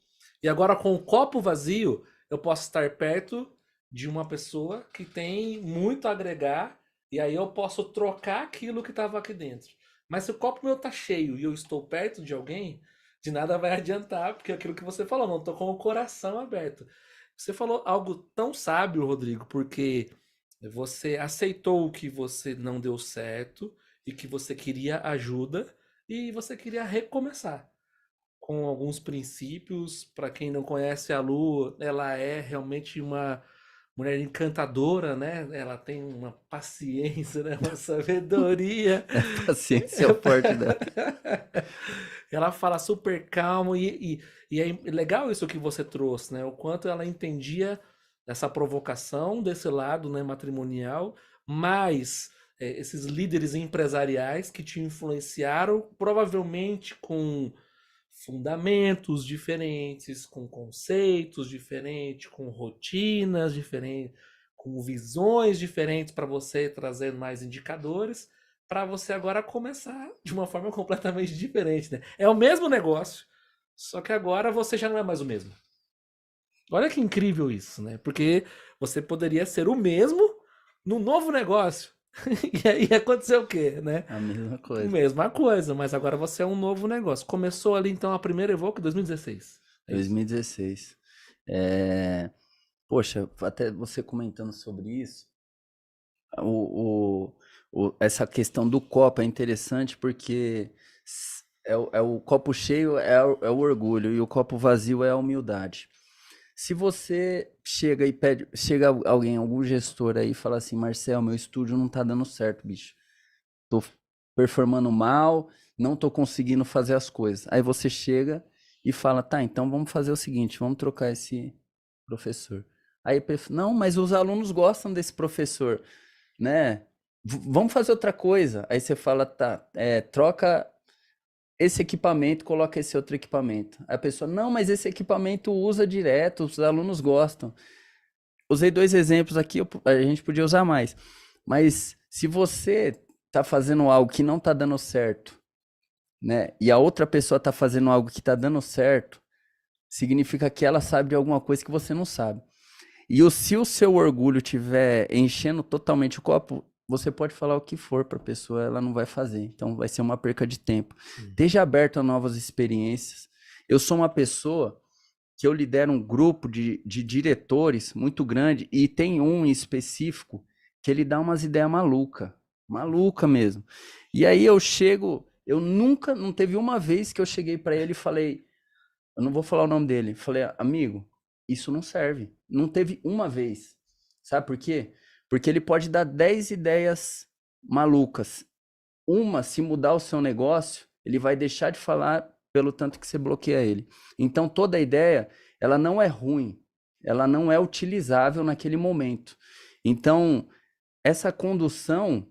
e agora com o copo vazio, eu posso estar perto de uma pessoa que tem muito a agregar, e aí eu posso trocar aquilo que estava aqui dentro. Mas se o copo meu tá cheio e eu estou perto de alguém, de nada vai adiantar, porque é aquilo que você falou, não tô com o coração aberto. Você falou algo tão sábio, Rodrigo, porque você aceitou que você não deu certo e que você queria ajuda e você queria recomeçar com alguns princípios. Para quem não conhece a Lu, ela é realmente uma mulher encantadora, né? Ela tem uma paciência, né? Uma sabedoria. A paciência é o forte dela. Ela fala super calmo e é legal isso que você trouxe, né? O quanto ela entendia essa provocação desse lado, né, matrimonial, mas esses líderes empresariais que te influenciaram, provavelmente com fundamentos diferentes, com conceitos diferentes, com rotinas diferentes, com visões diferentes para você trazer mais indicadores, para você agora começar de uma forma completamente diferente, né? É o mesmo negócio, só que agora você já não é mais o mesmo. Olha que incrível isso, né? Porque você poderia ser o mesmo no novo negócio. E aí aconteceu o quê, né? A mesma coisa. Mesma coisa, mas agora você é um novo negócio. Começou ali então a primeira Evoque em 2016. É isso? 2016. Poxa, até você comentando sobre isso, essa questão do copo é interessante porque o copo cheio é o orgulho e o copo vazio é a humildade. Se você chega e chega alguém, algum gestor aí e fala assim, Marcel, meu estúdio não tá dando certo, bicho. Tô performando mal, não tô conseguindo fazer as coisas. Aí você chega e fala, tá, então vamos fazer o seguinte, vamos trocar esse professor. Aí, não, mas os alunos gostam desse professor, né? Vamos fazer outra coisa. Aí você fala, tá, troca esse equipamento, coloca esse outro equipamento. Aí a pessoa, não, mas esse equipamento usa direto, os alunos gostam. Usei 2 exemplos aqui, a gente podia usar mais. Mas se você tá fazendo algo que não tá dando certo, né? E a outra pessoa tá fazendo algo que tá dando certo, significa que ela sabe de alguma coisa que você não sabe. E se o seu orgulho tiver enchendo totalmente o copo, você pode falar o que for para a pessoa, ela não vai fazer. Então vai ser uma perca de tempo. Esteja aberto a novas experiências. Eu sou uma pessoa que eu lidero um grupo de diretores muito grande e tem um em específico que ele dá umas ideias maluca mesmo. E aí eu não teve uma vez que eu cheguei para ele e falei, eu não vou falar o nome dele, falei, amigo, isso não serve. Não teve uma vez. Sabe por quê? Porque ele pode dar 10 ideias malucas. Uma, se mudar o seu negócio, ele vai deixar de falar pelo tanto que você bloqueia ele. Então, toda ideia, ela não é ruim, ela não é utilizável naquele momento. Então, essa condução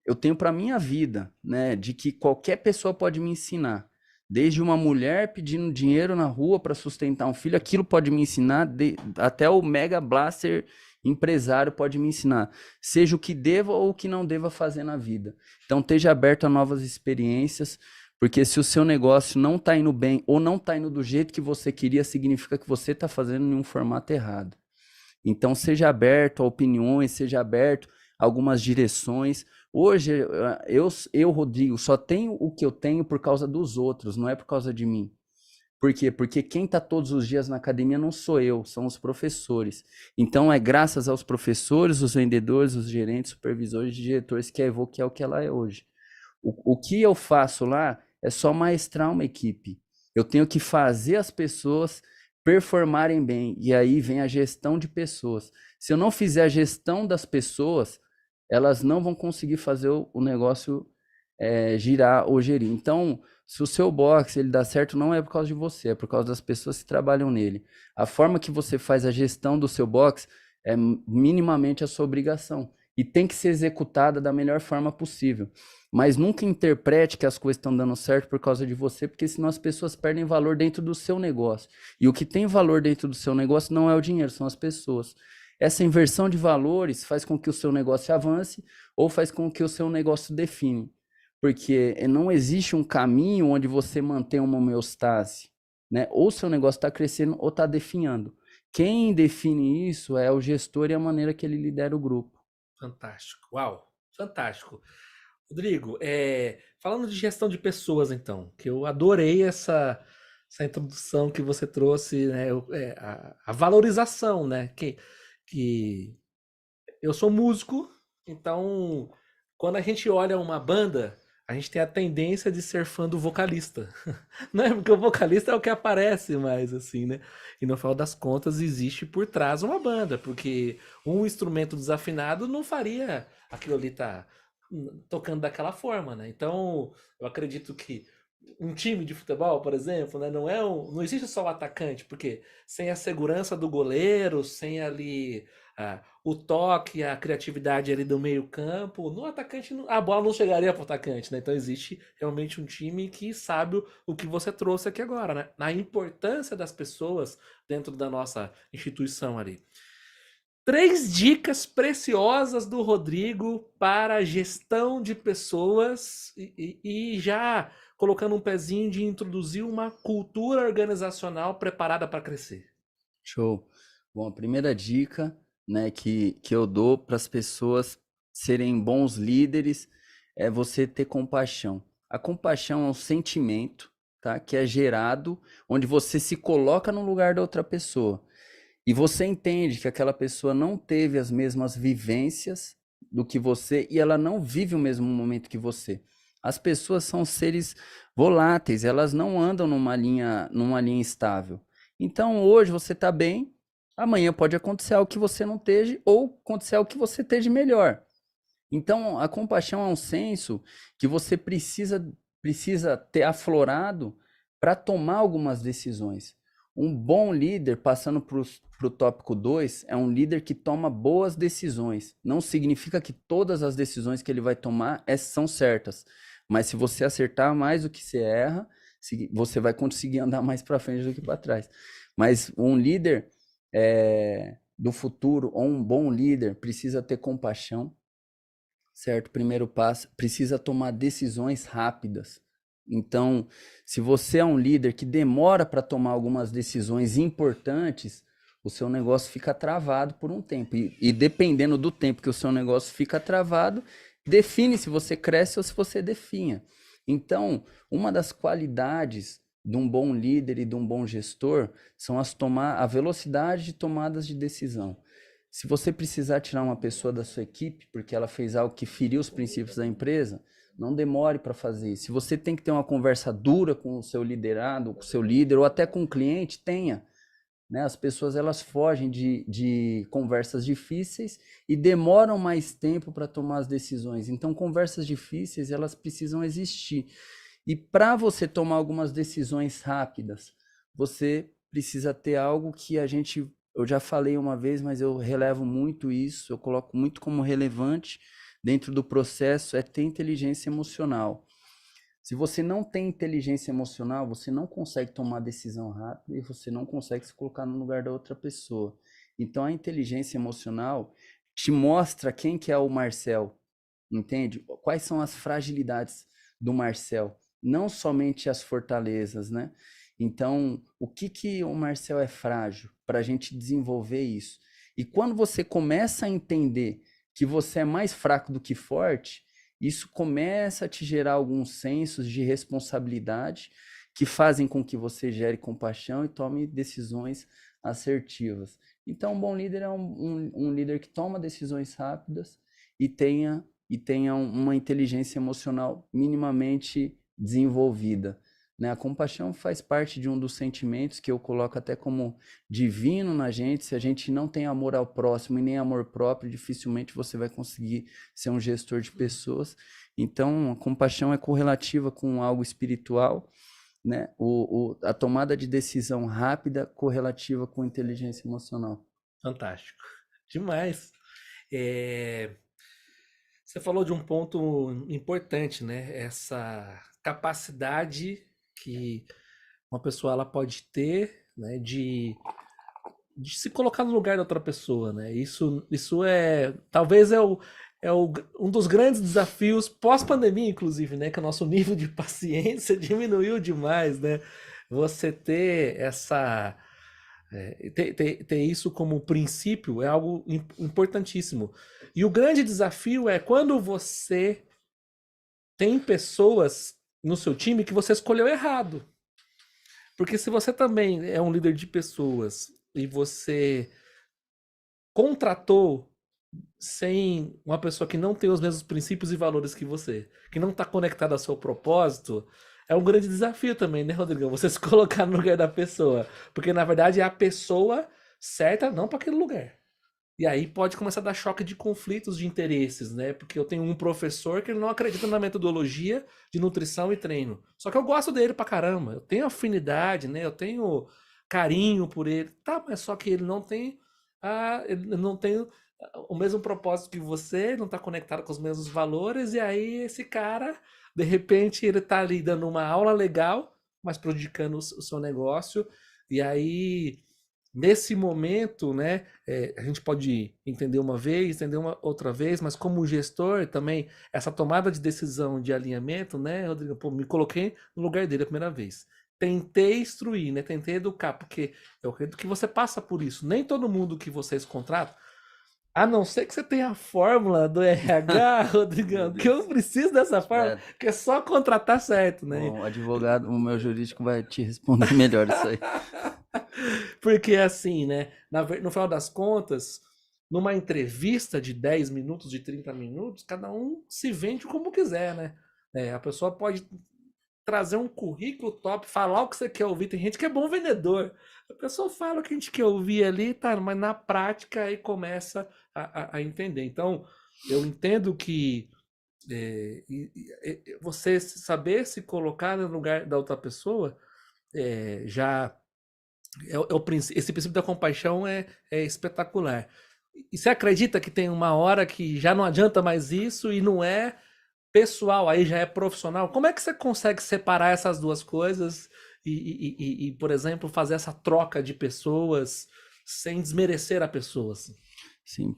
eu tenho para minha vida, né, de que qualquer pessoa pode me ensinar. Desde uma mulher pedindo dinheiro na rua para sustentar um filho, aquilo pode me ensinar, até o Mega Blaster empresário pode me ensinar, seja o que deva ou o que não deva fazer na vida. Então, esteja aberto a novas experiências, porque se o seu negócio não está indo bem ou não está indo do jeito que você queria, significa que você está fazendo em um formato errado. Então, seja aberto a opiniões, seja aberto a algumas direções. Hoje, Rodrigo, só tenho o que eu tenho por causa dos outros, não é por causa de mim. Por quê? Porque quem está todos os dias na academia não sou eu, são os professores. Então, é graças aos professores, os vendedores, os gerentes, supervisores e diretores que a Evoque é o que ela é hoje. O que eu faço lá é só maestrar uma equipe. Eu tenho que fazer as pessoas performarem bem. E aí vem a gestão de pessoas. Se eu não fizer a gestão das pessoas, elas não vão conseguir fazer o negócio girar ou gerir. Então, se o seu box ele dá certo, não é por causa de você, é por causa das pessoas que trabalham nele. A forma que você faz a gestão do seu box é minimamente a sua obrigação. E tem que ser executada da melhor forma possível. Mas nunca interprete que as coisas estão dando certo por causa de você, porque senão as pessoas perdem valor dentro do seu negócio. E o que tem valor dentro do seu negócio não é o dinheiro, são as pessoas. Essa inversão de valores faz com que o seu negócio avance ou faz com que o seu negócio define. Porque não existe um caminho onde você mantém uma homeostase, né? Ou seu negócio está crescendo ou está definhando. Quem define isso é o gestor e a maneira que ele lidera o grupo. Fantástico. Uau, fantástico. Rodrigo, falando de gestão de pessoas, então, que eu adorei essa introdução que você trouxe, né? A valorização, né? Que eu sou músico, então quando a gente olha uma banda, a gente tem a tendência de ser fã do vocalista. Não é porque o vocalista é o que aparece mais, assim, né? E no final das contas existe por trás uma banda, porque um instrumento desafinado não faria aquilo ali tá tocando daquela forma, né? Então, eu acredito que um time de futebol, por exemplo, né, não existe só o atacante, porque sem a segurança do goleiro, sem ali o toque, a criatividade ali do meio-campo, no atacante a bola não chegaria para o atacante, né? Então existe realmente um time que sabe o que você trouxe aqui agora, né? Na importância das pessoas dentro da nossa instituição ali. 3 dicas preciosas do Rodrigo para a gestão de pessoas e já colocando um pezinho de introduzir uma cultura organizacional preparada para crescer. Show. Bom, a primeira dica, né, que eu dou para as pessoas serem bons líderes é você ter compaixão. A compaixão é um sentimento, tá, que é gerado onde você se coloca no lugar da outra pessoa. E você entende que aquela pessoa não teve as mesmas vivências do que você e ela não vive o mesmo momento que você. As pessoas são seres voláteis, elas não andam numa linha estável. Então hoje você está bem, amanhã pode acontecer algo que você não esteja ou acontecer algo que você esteja melhor. Então a compaixão é um senso que você precisa ter aflorado para tomar algumas decisões. Um bom líder, passando para o tópico 2, é um líder que toma boas decisões. Não significa que todas as decisões que ele vai tomar são certas. Mas se você acertar mais do que você erra, você vai conseguir andar mais para frente do que para trás. Mas um líder do futuro, ou um bom líder, precisa ter compaixão, certo? Primeiro passo, precisa tomar decisões rápidas. Então, se você é um líder que demora para tomar algumas decisões importantes, o seu negócio fica travado por um tempo. E dependendo do tempo que o seu negócio fica travado, define se você cresce ou se você definha. Então, uma das qualidades de um bom líder e de um bom gestor são a velocidade de tomadas de decisão. Se você precisar tirar uma pessoa da sua equipe porque ela fez algo que feriu os princípios da empresa, não demore para fazer isso. Se você tem que ter uma conversa dura com o seu liderado, com o seu líder ou até com o cliente, tenha. né? As pessoas elas fogem de conversas difíceis e demoram mais tempo para tomar as decisões. Então, conversas difíceis elas precisam existir. E para você tomar algumas decisões rápidas, você precisa ter algo que eu já falei uma vez, mas eu relevo muito isso, eu coloco muito como relevante dentro do processo, é ter inteligência emocional. Se você não tem inteligência emocional, você não consegue tomar decisão rápida e você não consegue se colocar no lugar da outra pessoa. Então a inteligência emocional te mostra quem que é o Marcel, entende? Quais são as fragilidades do Marcel, não somente as fortalezas, né? Então, o que o Marcel é frágil para a gente desenvolver isso? E quando você começa a entender que você é mais fraco do que forte, isso começa a te gerar alguns sensos de responsabilidade que fazem com que você gere compaixão e tome decisões assertivas. Então, um bom líder é um líder que toma decisões rápidas e tenha uma inteligência emocional minimamente desenvolvida, né? A compaixão faz parte de um dos sentimentos que eu coloco até como divino na gente. Se a gente não tem amor ao próximo e nem amor próprio, dificilmente você vai conseguir ser um gestor de pessoas. Então, a compaixão é correlativa com algo espiritual, né? A tomada de decisão rápida correlativa com inteligência emocional. Fantástico. Demais. É, Você falou de um ponto importante, né? Essa capacidade que uma pessoa ela pode ter, né? De se colocar no lugar da outra pessoa, né? Isso talvez um dos grandes desafios pós-pandemia, inclusive, né? Que o nosso nível de paciência diminuiu demais, né? Você ter ter isso como princípio é algo importantíssimo. E o grande desafio é quando você tem pessoas no seu time que você escolheu errado. Porque se você também é um líder de pessoas e você contratou sem uma pessoa que não tem os mesmos princípios e valores que você, que não está conectada ao seu propósito, é um grande desafio também, né, Rodrigão? Você se colocar no lugar da pessoa. Porque na verdade é a pessoa certa não para aquele lugar. E aí pode começar a dar choque de conflitos de interesses, né? Porque eu tenho um professor que ele não acredita na metodologia de nutrição e treino. Só que eu gosto dele pra caramba. Eu tenho afinidade, né? Eu tenho carinho por ele. Tá, mas só que ele não tem o mesmo propósito que você, não tá conectado com os mesmos valores, e aí esse cara, de repente, ele tá ali dando uma aula legal, mas prejudicando o seu negócio. E aí, nesse momento, né? A gente pode entender uma vez, entender uma outra vez, mas como gestor também, essa tomada de decisão de alinhamento, né, Rodrigo? Pô, me coloquei no lugar dele a primeira vez. Tentei instruir, né? Tentei educar, porque eu acredito que você passa por isso. Nem todo mundo que vocês contratam, a não ser que você tenha a fórmula do RH, Rodrigão, que eu preciso dessa fórmula, que é só contratar certo, né? O advogado, o meu jurídico vai te responder melhor isso aí. Porque assim, né? No final das contas, numa entrevista de 10 minutos, de 30 minutos, cada um se vende como quiser, né? A pessoa pode trazer um currículo top, falar o que você quer ouvir. Tem gente que é bom vendedor. A pessoa fala o que a gente quer ouvir ali, tá? Mas na prática aí começa a entender. Então, eu entendo que você saber se colocar no lugar da outra pessoa já esse princípio da compaixão é espetacular. E você acredita que tem uma hora que já não adianta mais isso e não é pessoal, aí já é profissional? Como é que você consegue separar essas duas coisas e, por exemplo, fazer essa troca de pessoas sem desmerecer a pessoa? Assim? Sim,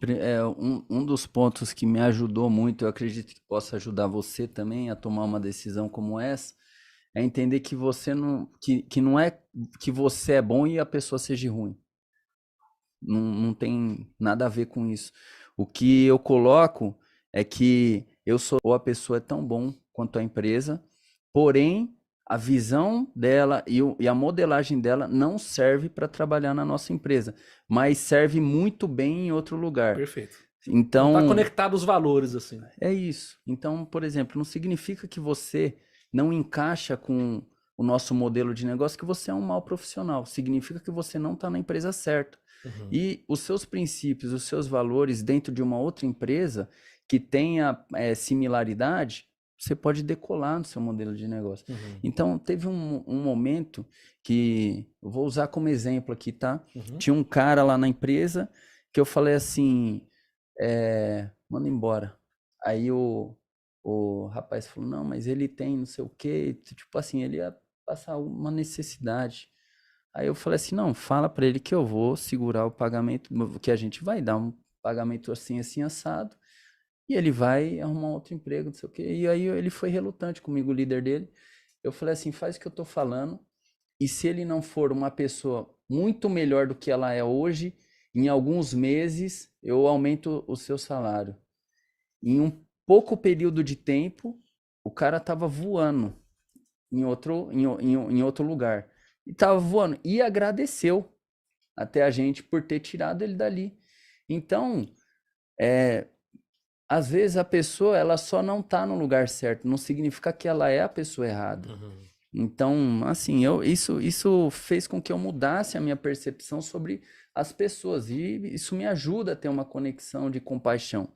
um dos pontos que me ajudou muito, eu acredito que possa ajudar você também a tomar uma decisão como essa, é entender que você que não é que você é bom e a pessoa seja ruim. Não tem nada a ver com isso. O que eu coloco é que eu sou, ou a pessoa é tão bom quanto a empresa, porém a visão dela e a modelagem dela não serve para trabalhar na nossa empresa, mas serve muito bem em outro lugar. Perfeito. Então, não está conectado os valores, assim. É isso. Então, por exemplo, não significa que você não encaixa com o nosso modelo de negócio, que você é um mau profissional. Significa que você não está na empresa certa. E os seus princípios, os seus valores dentro de uma outra empresa que tenha similaridade, você pode decolar no seu modelo de negócio. Então, teve um momento que, eu vou usar como exemplo aqui, tá? Tinha um cara lá na empresa que eu falei assim, manda embora. Aí o rapaz falou, não, mas ele tem não sei o quê, tipo assim, ele ia passar uma necessidade. Aí eu falei assim, não, fala pra ele que eu vou segurar o pagamento, que a gente vai dar um pagamento assim, assim, assado, e ele vai arrumar outro emprego, não sei o quê. E aí ele foi relutante comigo, o líder dele. Eu falei assim, faz o que eu tô falando, e se ele não for uma pessoa muito melhor do que ela é hoje, em alguns meses eu aumento o seu salário. Em um pouco período de tempo, o cara tava voando em outro lugar. E tava voando. E agradeceu até a gente por ter tirado ele dali. Então, às vezes a pessoa ela só não tá no lugar certo. Não significa que ela é a pessoa errada. Então, assim, isso fez com que eu mudasse a minha percepção sobre as pessoas. E isso me ajuda a ter uma conexão de compaixão.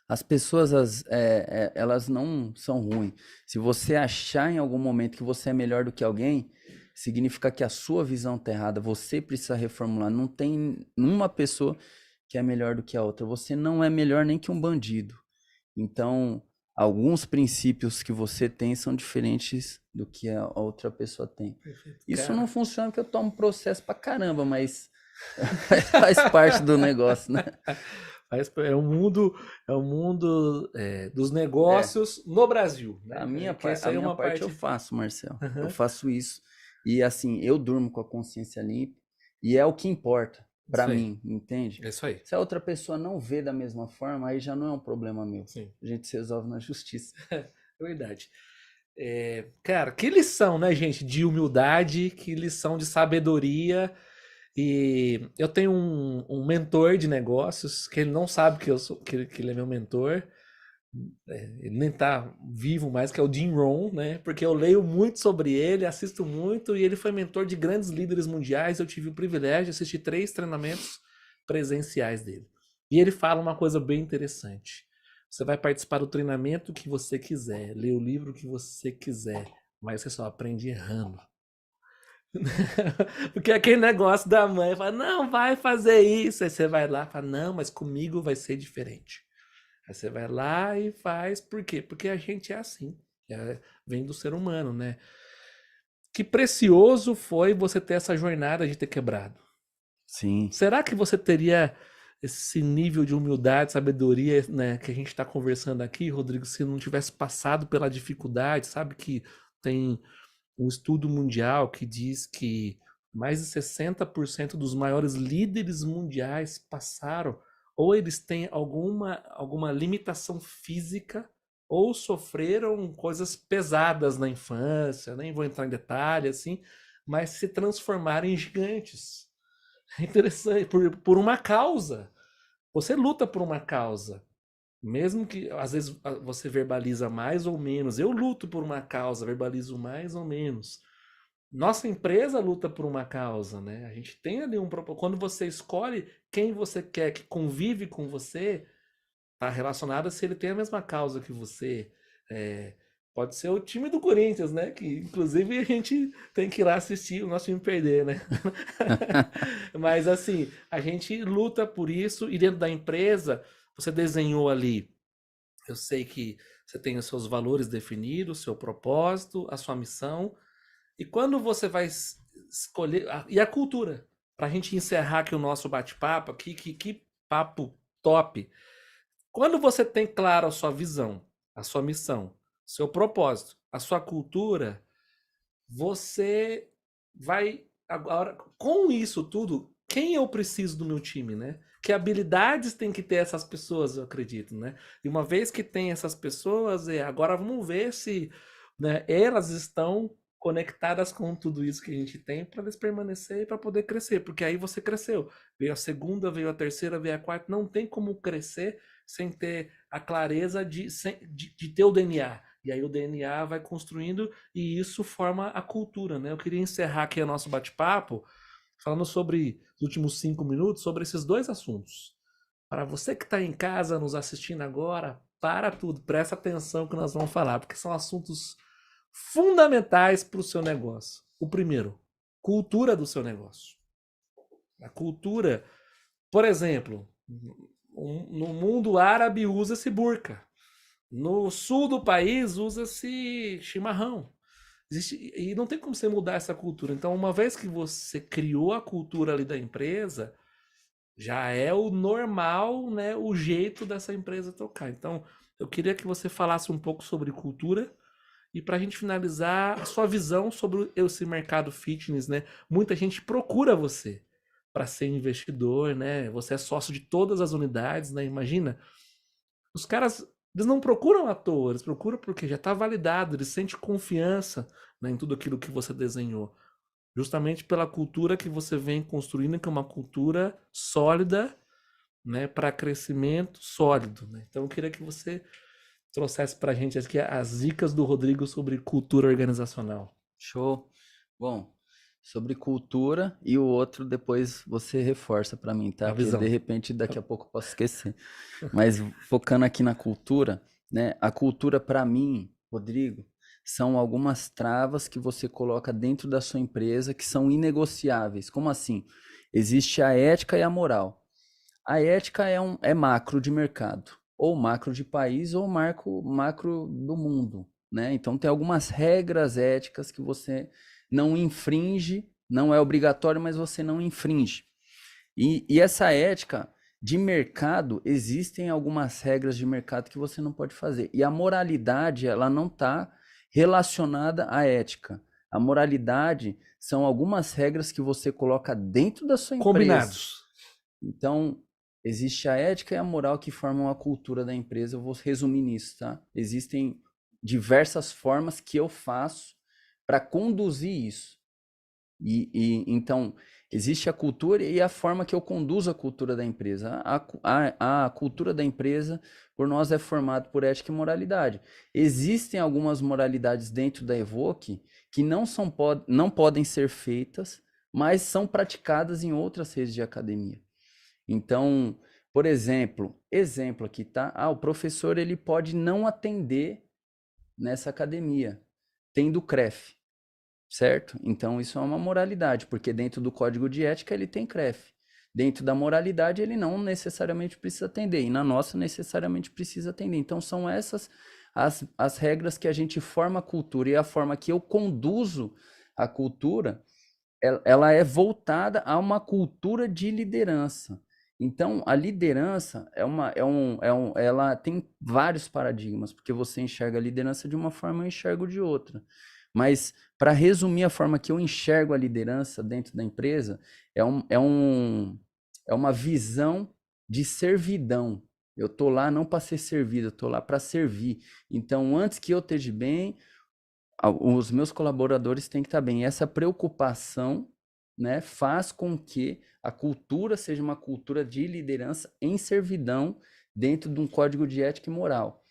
As pessoas, elas não são ruins. Se você achar em algum momento que você é melhor do que alguém, significa que a sua visão está errada. Você precisa reformular. Não tem uma pessoa que é melhor do que a outra. Você não é melhor nem que um bandido. Então, alguns princípios que você tem são diferentes do que a outra pessoa tem. Perfeito. Isso Cara, não funciona porque eu tomo processo pra caramba, mas faz parte do negócio, né? é o mundo dos negócios no Brasil, né? A minha, Que essa a aí é minha uma parte eu faço, Marcel. Eu faço isso. E assim, eu durmo com a consciência limpa. E é o que importa pra Isso aí. mim, entende? É isso aí. Se a outra pessoa não vê da mesma forma, aí já não é um problema meu. Sim, A gente se resolve na justiça. é verdade. Cara, que lição, né, gente, de humildade, que lição de sabedoria. E eu tenho um mentor de negócios que ele não sabe que eu sou, que ele é meu mentor. Ele nem tá vivo mais, que é o Jim Rohn, né? Porque eu leio muito sobre ele, assisto muito, e ele foi mentor de grandes líderes mundiais. Eu tive o privilégio de assistir 3 treinamentos presenciais dele. E ele fala uma coisa bem interessante. Você vai participar do treinamento que você quiser, ler o livro que você quiser, mas você só aprende errando. Porque aquele negócio da mãe fala, não, vai fazer isso. Aí você vai lá e fala, não, mas comigo vai ser diferente. Aí você vai lá e faz, por quê? Porque a gente é assim, vem do ser humano, né? Que precioso foi você ter essa jornada de ter quebrado. Sim. Será que você teria esse nível de humildade, sabedoria, né, que a gente está conversando aqui, Rodrigo, se não tivesse passado pela dificuldade? Sabe que tem um estudo mundial que diz que mais de 60% dos maiores líderes mundiais passaram, ou eles têm alguma limitação física, ou sofreram coisas pesadas na infância, nem vou entrar em detalhe, assim, mas se transformaram em gigantes. É interessante, por uma causa. Você luta por uma causa. Mesmo que às vezes você verbaliza mais ou menos. Eu luto por uma causa, verbalizo mais ou menos. Nossa empresa luta por uma causa, né? A gente tem ali um propósito. Quando você escolhe quem você quer que convive com você, tá relacionado a se ele tem a mesma causa que você. Pode ser o time do Corinthians, né? Que inclusive a gente tem que ir lá assistir o nosso time perder, né? Mas assim, a gente luta por isso e dentro da empresa você desenhou ali. Eu sei que você tem os seus valores definidos, o seu propósito, a sua missão. E quando você vai escolher. E a cultura. Para a gente encerrar aqui o nosso bate-papo, aqui, que papo top. Quando você tem claro a sua visão, a sua missão, seu propósito, a sua cultura, você vai. Agora, com isso tudo, quem eu preciso do meu time, né? Que habilidades tem que ter essas pessoas, eu acredito, né? E uma vez que tem essas pessoas, agora vamos ver se, né, elas estão conectadas com tudo isso que a gente tem para eles permanecer e para poder crescer, porque aí você cresceu. Veio a segunda, veio a terceira, veio a quarta, não tem como crescer sem ter a clareza de ter o DNA. E aí o DNA vai construindo e isso forma a cultura, né? Eu queria encerrar aqui o nosso bate-papo falando sobre os últimos 5 minutos, sobre esses dois assuntos. Para você que está em casa nos assistindo agora, para tudo, presta atenção que nós vamos falar, porque são assuntos fundamentais para o seu negócio. O primeiro, cultura do seu negócio. A cultura, por exemplo, no mundo árabe usa-se burca. No sul do país usa-se chimarrão. E não tem como você mudar essa cultura. Então, uma vez que você criou a cultura ali da empresa, já é o normal, né, o jeito dessa empresa tocar. Então, eu queria que você falasse um pouco sobre cultura e para a gente finalizar, a sua visão sobre esse mercado fitness, né? Muita gente procura você para ser investidor, né? Você é sócio de todas as unidades, né? Imagina, os caras, eles não procuram à toa, eles procuram porque já está validado, eles sentem confiança, né, em tudo aquilo que você desenhou. Justamente pela cultura que você vem construindo, que é uma cultura sólida, né, para crescimento sólido, né? Então eu queria que você trouxesse para a gente aqui as dicas do Rodrigo sobre cultura organizacional. Show. Bom, sobre cultura e o outro depois você reforça para mim, tá? A Que de visão. repente daqui a pouco eu posso esquecer. Mas focando aqui na cultura, né? A cultura para mim, Rodrigo, são algumas travas que você coloca dentro da sua empresa que são inegociáveis. Como assim? Existe a ética e a moral. A ética é macro de mercado, ou macro de país, ou macro do mundo, né? Então tem algumas regras éticas que você não infringe, não é obrigatório, mas você não infringe. E essa ética de mercado, existem algumas regras de mercado que você não pode fazer. E a moralidade, ela não está relacionada à ética. A moralidade são algumas regras que você coloca dentro da sua empresa. Combinados. Então, existe a ética e a moral que formam a cultura da empresa. Eu vou resumir nisso, tá? Existem diversas formas que eu faço para conduzir isso. Então, existe a cultura e a forma que eu conduzo a cultura da empresa. A cultura da empresa, por nós, é formada por ética e moralidade. Existem algumas moralidades dentro da Evoque que não podem ser feitas, mas são praticadas em outras redes de academia. Então, por exemplo aqui, tá? O professor ele pode não atender nessa academia, tendo CREF, certo? Então, isso é uma moralidade, porque dentro do código de ética ele tem CREF. Dentro da moralidade ele não necessariamente precisa atender, e na nossa necessariamente precisa atender. Então, são essas as regras que a gente forma a cultura, e a forma que eu conduzo a cultura, ela é voltada a uma cultura de liderança. Então, a liderança ela tem vários paradigmas, porque você enxerga a liderança de uma forma, eu enxergo de outra. Mas, para resumir a forma que eu enxergo a liderança dentro da empresa, é uma visão de servidão. Eu estou lá não para ser servido, eu estou lá para servir. Então, antes que eu esteja bem, os meus colaboradores têm que estar bem. E essa preocupação, né, faz com que a cultura seja uma cultura de liderança em servidão dentro de um código de ética e moral.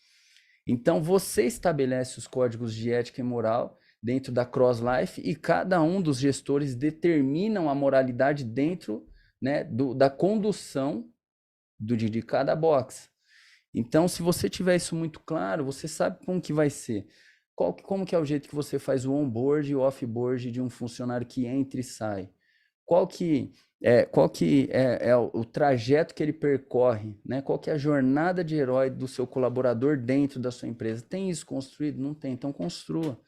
Então, você estabelece os códigos de ética e moral dentro da CrossLife e cada um dos gestores determinam a moralidade dentro, né, da condução de cada box. Então, se você tiver isso muito claro, você sabe como que vai ser. Como que é o jeito que você faz o onboard e o offboard de um funcionário que entra e sai? Qual que é o trajeto que ele percorre, né? Qual que é a jornada de herói do seu colaborador dentro da sua empresa? Tem isso construído? Não tem, então construa.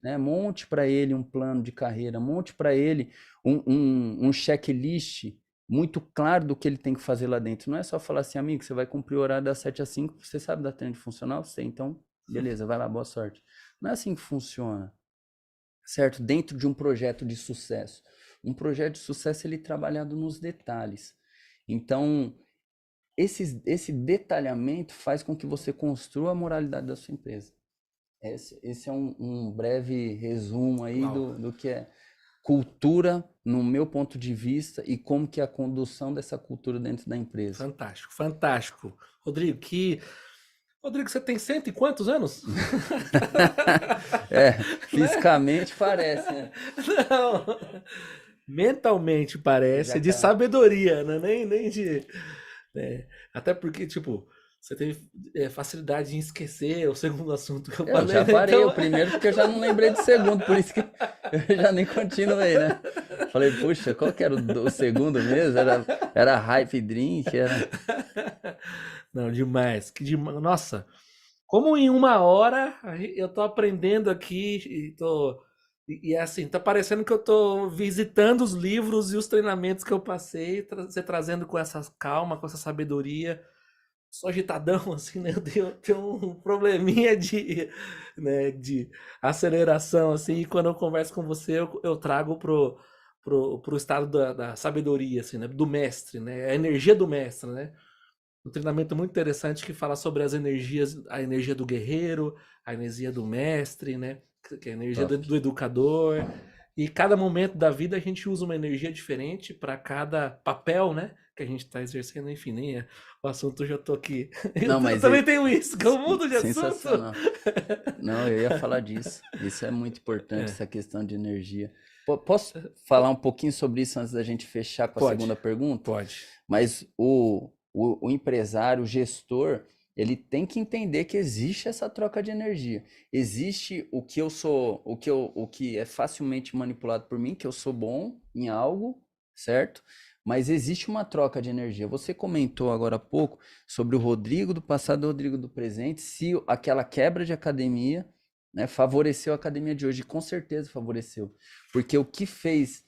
Né? Monte para ele um plano de carreira, monte para ele um checklist muito claro do que ele tem que fazer lá dentro. Não é só falar assim, amigo, você vai cumprir o horário das 7 às 5, você sabe da treino funcional? Sei, então, beleza, vai lá, boa sorte. Não é assim que funciona, certo? Dentro de um projeto de sucesso. Um projeto de sucesso, ele é trabalhado nos detalhes. Então, esse detalhamento faz com que você construa a moralidade da sua empresa. Esse é um breve resumo aí do que é cultura, no meu ponto de vista, e como que é a condução dessa cultura dentro da empresa. Fantástico, fantástico. Rodrigo, Rodrigo, você tem cento e quantos anos? É, fisicamente parece, né? Não. Mentalmente parece Já de tá. sabedoria, né? Nem de. Até porque, tipo, você teve facilidade em esquecer o segundo assunto que eu Eu falei, já né? parei Então. o primeiro porque eu já não lembrei do segundo, por isso que eu já nem continuei, né? Falei, puxa, qual que era o segundo mesmo? Era Hype Drink, era. Não, demais. Nossa, como em uma hora eu tô aprendendo aqui e é assim, tá parecendo que eu tô visitando os livros e os treinamentos que eu passei, você trazendo com essa calma, com essa sabedoria. Sou agitadão, assim, né? Eu tenho um probleminha de aceleração, assim, e quando eu converso com você, eu trago pro estado da sabedoria, assim, né? Do mestre, né? A energia do mestre, né? Um treinamento muito interessante que fala sobre as energias, a energia do guerreiro, a energia do mestre, né? Que é a energia do, Top. do educador. E cada momento da vida a gente usa uma energia diferente para cada papel, né? Que a gente está exercendo, enfim, nem é o assunto eu já tô aqui. Não, Eu mas também tenho isso, que eu mudo de assunto. sensacional. Não, eu ia falar disso. Isso é muito importante, É, essa questão de energia. Posso falar um pouquinho sobre isso antes da gente fechar com a pode, segunda pergunta? pode. Mas o empresário, o gestor, ele tem que entender que existe essa troca de energia. Existe o que eu sou, o que é facilmente manipulado por mim, que eu sou bom em algo, certo? Mas existe uma troca de energia. Você comentou agora há pouco sobre o Rodrigo do passado e o Rodrigo do presente, se aquela quebra de academia, né, favoreceu a academia de hoje. Com certeza favoreceu. Porque o que fez,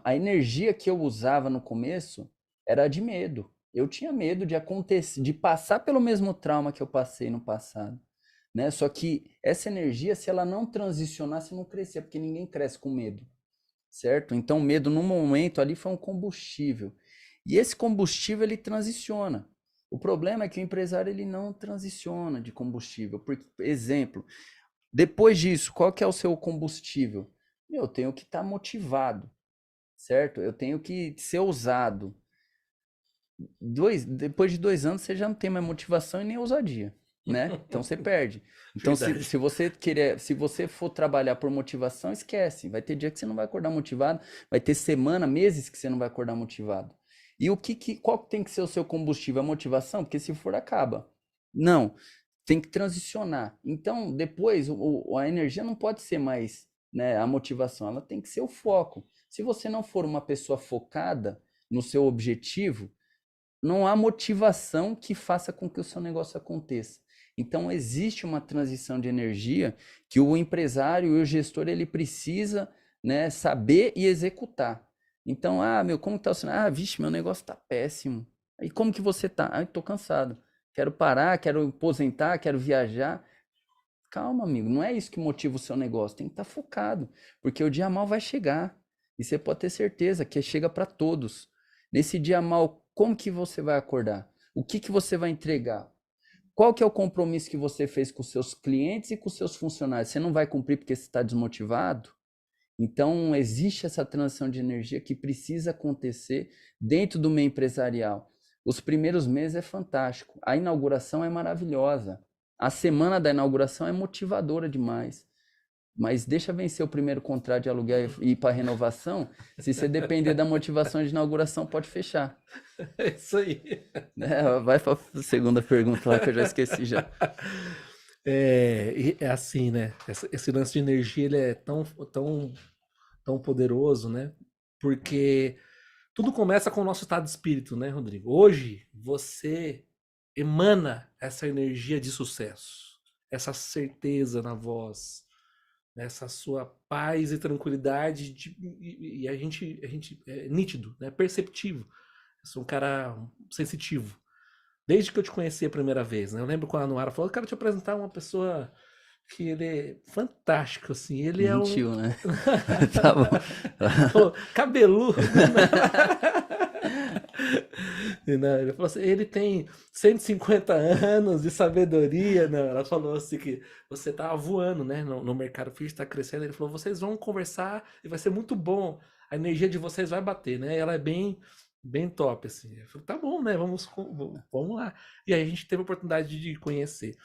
a energia que eu usava no começo era de medo. Eu tinha medo de acontecer, de passar pelo mesmo trauma que eu passei no passado, né? Só que essa energia, se ela não transicionasse, não crescia, porque ninguém cresce com medo, certo? Então, o medo no momento ali foi um combustível. E esse combustível ele transiciona. O problema é que o empresário ele não transiciona de combustível. Por exemplo, depois disso, qual que é o seu combustível? Eu tenho que estar motivado, certo? Eu tenho que ser ousado. Depois de 2 anos você já não tem mais motivação e nem ousadia, né? Então você perde. Então se Verdade. você querer, se você for trabalhar por motivação, esquece. Vai ter dia que você não vai acordar motivado, vai ter semana, meses que você não vai acordar motivado. E qual que tem que ser o seu combustível? A motivação? Porque se for, acaba. Não, tem que transicionar. Então depois a energia não pode ser mais, né, a motivação, ela tem que ser o foco. Se você não for uma pessoa focada no seu objetivo, não há motivação que faça com que o seu negócio aconteça. Então existe uma transição de energia que o empresário e o gestor ele precisa, né, saber e executar. Então, meu, como está o cenário? Vixe, meu negócio está péssimo. E como que você está? Estou cansado. Quero parar, quero aposentar, quero viajar. Calma, amigo, não é isso que motiva o seu negócio. Tem que estar focado, porque o dia mal vai chegar. E você pode ter certeza que chega para todos. Nesse dia mal, como que você vai acordar? O que você vai entregar? Qual que é o compromisso que você fez com os seus clientes e com os seus funcionários? Você não vai cumprir porque você está desmotivado? Então, existe essa transição de energia que precisa acontecer dentro do meio empresarial. Os primeiros meses é fantástico. A inauguração é maravilhosa. A semana da inauguração é motivadora demais. Mas deixa vencer o primeiro contrato de aluguel e ir para renovação. Se você depender da motivação de inauguração, pode fechar. É isso aí. Vai para a segunda pergunta lá que eu já esqueci já. É assim, né? Esse lance de energia ele é tão poderoso, né? Porque tudo começa com o nosso estado de espírito, né, Rodrigo? Hoje você emana essa energia de sucesso, essa certeza na voz, essa sua paz e tranquilidade e a gente é nítido, né? Perceptivo. Eu sou um cara sensitivo. Desde que eu te conheci a primeira vez, né? Eu lembro quando a Noara falou, eu quero te apresentar uma pessoa que ele é fantástico, assim. Ele é um Mentiu, né? Tá bom. Falou, cabeludo. Não, ele falou assim, ele tem 150 anos de sabedoria. Não, ela falou assim que você tá voando, né? No mercado físico, tá crescendo. Ele falou, vocês vão conversar e vai ser muito bom. A energia de vocês vai bater, né? Ela é bem bem top, assim. Eu falei, tá bom, né? Vamos lá. E aí a gente teve a oportunidade de conhecer.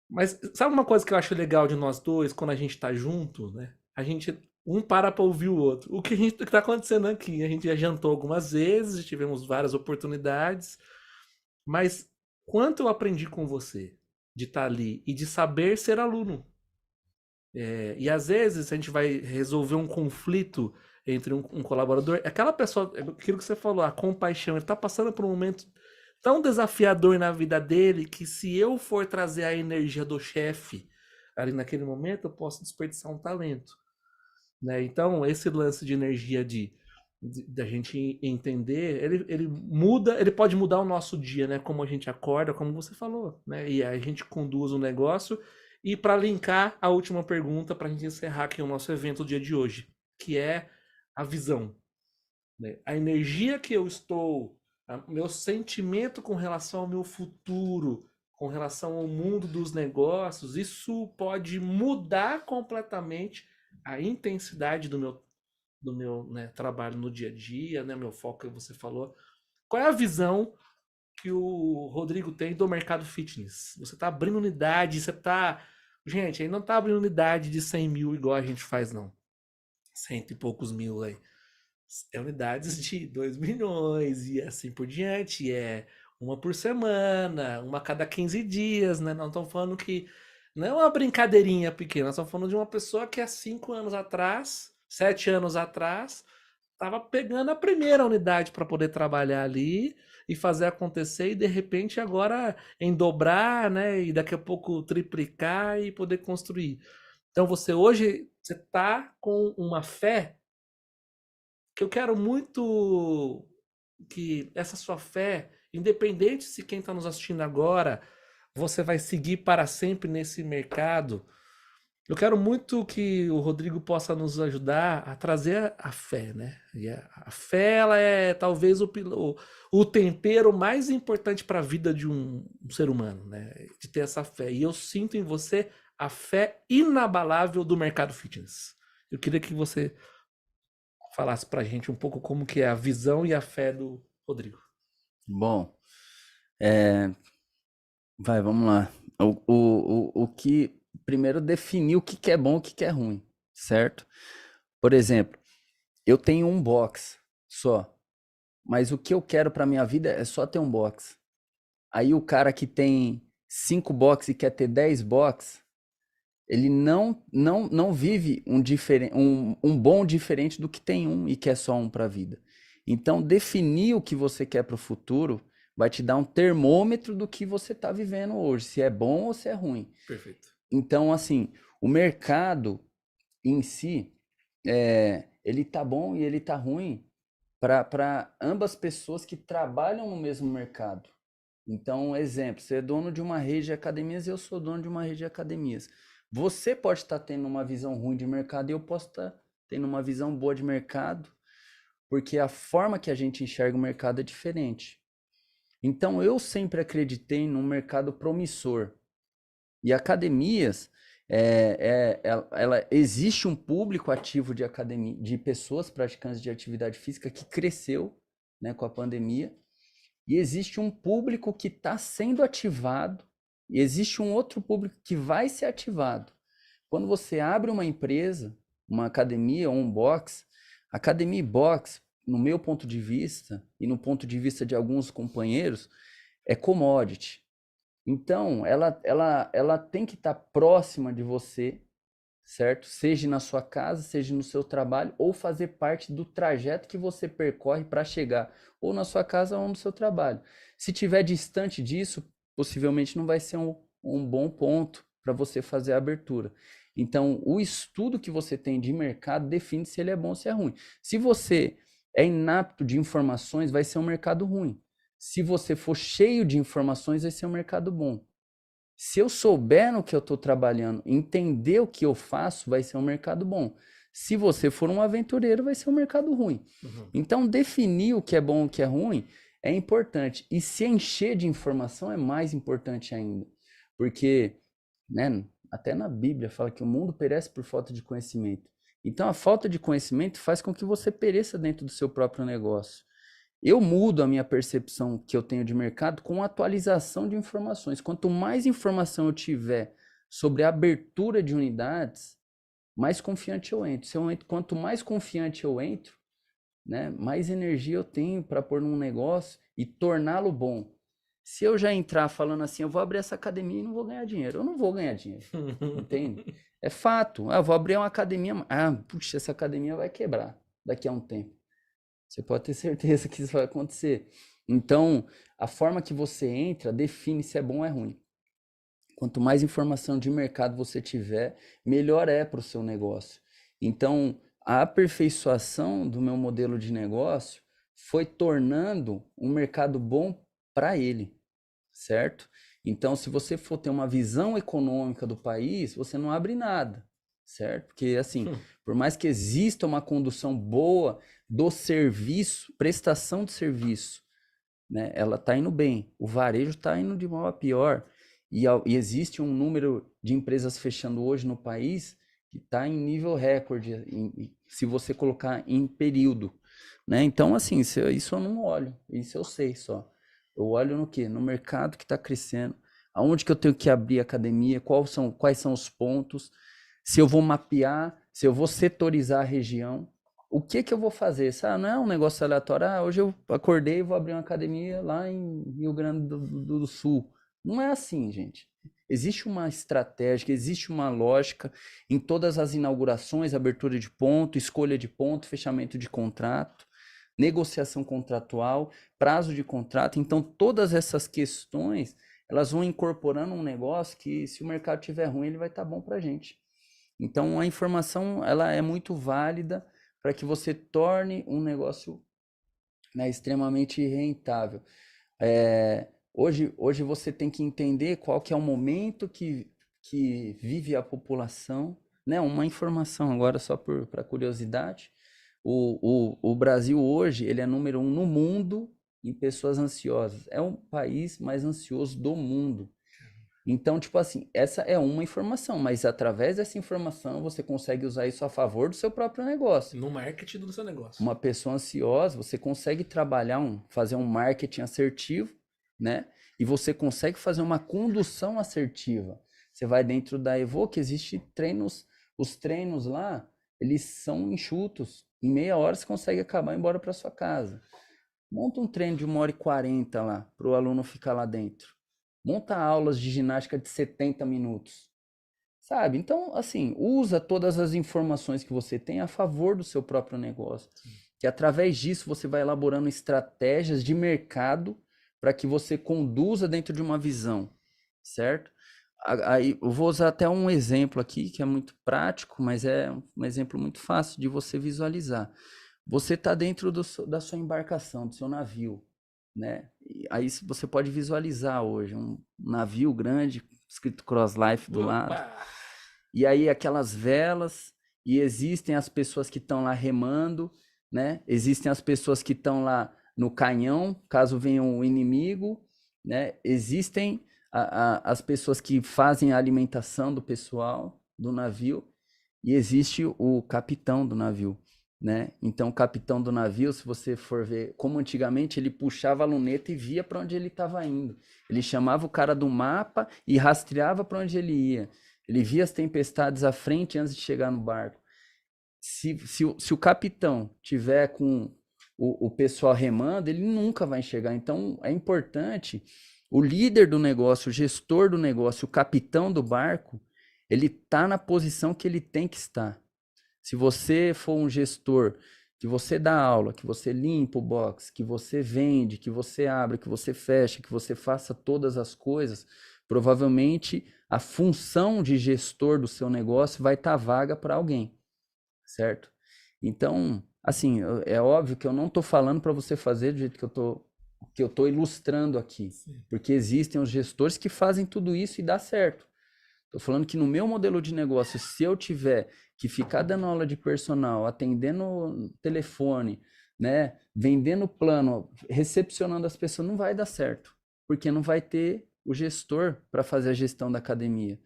Mas sabe uma coisa que eu acho legal de nós dois, quando a gente tá junto, né? A gente, um para ouvir o outro. O que tá acontecendo aqui? A gente já jantou algumas vezes, já tivemos várias oportunidades, mas quanto eu aprendi com você de estar ali e de saber ser aluno. E às vezes a gente vai resolver um conflito entre um colaborador, aquela pessoa, aquilo que você falou, a compaixão, ele está passando por um momento tão desafiador na vida dele que se eu for trazer a energia do chefe ali naquele momento, eu posso desperdiçar um talento, né? Então, esse lance de energia da gente entender, ele muda, ele pode mudar o nosso dia, né? Como a gente acorda, como você falou, né? E a gente conduz o negócio. E para linkar a última pergunta, para a gente encerrar aqui o nosso evento do dia de hoje, que é a visão, né? A energia que eu estou, meu sentimento com relação ao meu futuro, com relação ao mundo dos negócios, isso pode mudar completamente a intensidade do meu, né, trabalho no dia a dia, né, meu foco que você falou. Qual é a visão que o Rodrigo tem do mercado fitness? Você está abrindo unidade, você está... Gente, aí não está abrindo unidade de 100 mil igual a gente faz, não. Cento e poucos mil aí. É unidades de 2 milhões e assim por diante. É uma por semana, uma a cada 15 dias, né? Não estamos falando que... Não é uma brincadeirinha pequena, nós estamos falando de uma pessoa que há 5 anos atrás, 7 anos atrás, estava pegando a primeira unidade para poder trabalhar ali e fazer acontecer e de repente agora em dobrar, né, e daqui a pouco triplicar e poder construir. Então você hoje você está com uma fé que eu quero muito que essa sua fé, independente se quem está nos assistindo agora, você vai seguir para sempre nesse mercado, eu quero muito que o Rodrigo possa nos ajudar a trazer a fé, né? E a fé, ela é talvez o tempero mais importante para a vida de um ser humano, né? De ter essa fé. E eu sinto em você a fé inabalável do mercado fitness. Eu queria que você falasse para a gente um pouco como que é a visão e a fé do Rodrigo. Bom, vamos lá. O que primeiro definir o que que é bom e o que que é ruim, certo? Por exemplo, eu tenho um box só, mas o que eu quero para minha vida é só ter um box. Aí o cara que tem 5 boxes e quer ter 10 boxes, ele não vive um bom diferente do que tem um e quer só um para a vida. Então, definir o que você quer para o futuro vai te dar um termômetro do que você está vivendo hoje, se é bom ou se é ruim. Perfeito. Então, assim, o mercado em si, ele tá bom e ele tá ruim para ambas pessoas que trabalham no mesmo mercado. Então, exemplo, você é dono de uma rede de academias e eu sou dono de uma rede de academias. Você pode estar tendo uma visão ruim de mercado e eu posso estar tendo uma visão boa de mercado, porque a forma que a gente enxerga o mercado é diferente. Então, eu sempre acreditei num mercado promissor. E academias, existe um público ativo de academia, de pessoas praticantes de atividade física que cresceu, né, com a pandemia. E existe um público que está sendo ativado, e existe um outro público que vai ser ativado. Quando você abre uma empresa, uma academia ou um box, academia e box, no meu ponto de vista, e no ponto de vista de alguns companheiros, é commodity. Então, ela tem que estar próxima de você, certo? Seja na sua casa, seja no seu trabalho, ou fazer parte do trajeto que você percorre para chegar ou na sua casa ou no seu trabalho. Se tiver distante disso, possivelmente não vai ser um bom ponto para você fazer a abertura. Então, o estudo que você tem de mercado define se ele é bom ou se é ruim. Se você é inapto de informações, vai ser um mercado ruim. Se você for cheio de informações, vai ser um mercado bom. Se eu souber no que eu estou trabalhando, entender o que eu faço, vai ser um mercado bom. Se você for um aventureiro, vai ser um mercado ruim. Uhum. Então, definir o que é bom e o que é ruim é importante. E se encher de informação é mais importante ainda. Porque, né, até na Bíblia fala que o mundo perece por falta de conhecimento. Então, a falta de conhecimento faz com que você pereça dentro do seu próprio negócio. Eu mudo a minha percepção que eu tenho de mercado com atualização de informações. Quanto mais informação eu tiver sobre a abertura de unidades, mais confiante eu entro. Quanto mais confiante eu entro, né, mais energia eu tenho para pôr num negócio e torná-lo bom. Se eu já entrar falando assim, eu vou abrir essa academia e não vou ganhar dinheiro, eu não vou ganhar dinheiro, entende? É fato. Eu vou abrir uma academia, puxa, essa academia vai quebrar daqui a um tempo. Você pode ter certeza que isso vai acontecer. Então, a forma que você entra define se é bom ou é ruim. Quanto mais informação de mercado você tiver, melhor é para o seu negócio. Então, a aperfeiçoação do meu modelo de negócio foi tornando um mercado bom para ele, certo? Então, se você for ter uma visão econômica do país, você não abre nada, certo? Porque, assim, por mais que exista uma condução boa do serviço, prestação de serviço, né? Ela está indo bem. O varejo está indo de mal a pior. E existe um número de empresas fechando hoje no país que está em nível recorde, se você colocar em período, né? Então, assim, isso eu não olho, isso eu sei só. Eu olho no quê? No mercado que está crescendo, aonde que eu tenho que abrir academia, quais são os pontos, se eu vou mapear, se eu vou setorizar a região, o que que eu vou fazer? Sabe? Não é um negócio aleatório, hoje eu acordei e vou abrir uma academia lá em Rio Grande do Sul. Não é assim, gente. Existe uma estratégia, existe uma lógica em todas as inaugurações, abertura de ponto, escolha de ponto, fechamento de contrato, negociação contratual, prazo de contrato. Então, todas essas questões, elas vão incorporando um negócio que, se o mercado estiver ruim, ele vai estar bom para a gente. Então, a informação, ela é muito válida para que você torne um negócio, né, extremamente rentável. Hoje você tem que entender qual que é o momento que vive a população, né? Uma informação agora só para curiosidade. O Brasil hoje, ele é número 1 no mundo em pessoas ansiosas. É o país mais ansioso do mundo. Então, tipo assim, essa é uma informação, mas através dessa informação você consegue usar isso a favor do seu próprio negócio. No marketing do seu negócio. Uma pessoa ansiosa, você consegue fazer um marketing assertivo, né? E você consegue fazer uma condução assertiva. Você vai dentro da Evoque, existe treinos, os treinos lá, eles são enxutos. Em meia hora você consegue acabar e ir embora para sua casa. Monta um treino de 1h40 lá, para o aluno ficar lá dentro. Monta aulas de ginástica de 70 minutos. Sabe? Então, assim, usa todas as informações que você tem a favor do seu próprio negócio. Que através disso você vai elaborando estratégias de mercado para que você conduza dentro de uma visão, certo? Aí eu vou usar até um exemplo aqui que é muito prático, mas é um exemplo muito fácil de você visualizar. Você está dentro da sua embarcação, do seu navio, né? E aí você pode visualizar hoje um navio grande, escrito Cross Life do lado. E aí aquelas velas, e existem as pessoas que estão lá remando, né? Existem as pessoas que estão lá no canhão, caso venha um inimigo, né? Existem as pessoas que fazem a alimentação do pessoal do navio, e existe o capitão do navio, né? Então, o capitão do navio, se você for ver, como antigamente ele puxava a luneta e via para onde ele estava indo. Ele chamava o cara do mapa e rastreava para onde ele ia. Ele via as tempestades à frente antes de chegar no barco. Se o capitão tiver com o pessoal remando, ele nunca vai enxergar. Então, é importante o líder do negócio, o gestor do negócio, o capitão do barco, ele está na posição que ele tem que estar. Se você for um gestor, que você dá aula, que você limpa o box, que você vende, que você abre, que você fecha, que você faça todas as coisas, provavelmente a função de gestor do seu negócio vai estar vaga para alguém, certo? Então, assim, é óbvio que eu não estou falando para você fazer do jeito que eu tô ilustrando aqui, porque existem os gestores que fazem tudo isso e dá certo. Estou falando que no meu modelo de negócio, se eu tiver que ficar dando aula de personal, atendendo telefone, né, vendendo plano, recepcionando as pessoas, não vai dar certo, porque não vai ter o gestor para fazer a gestão da academia.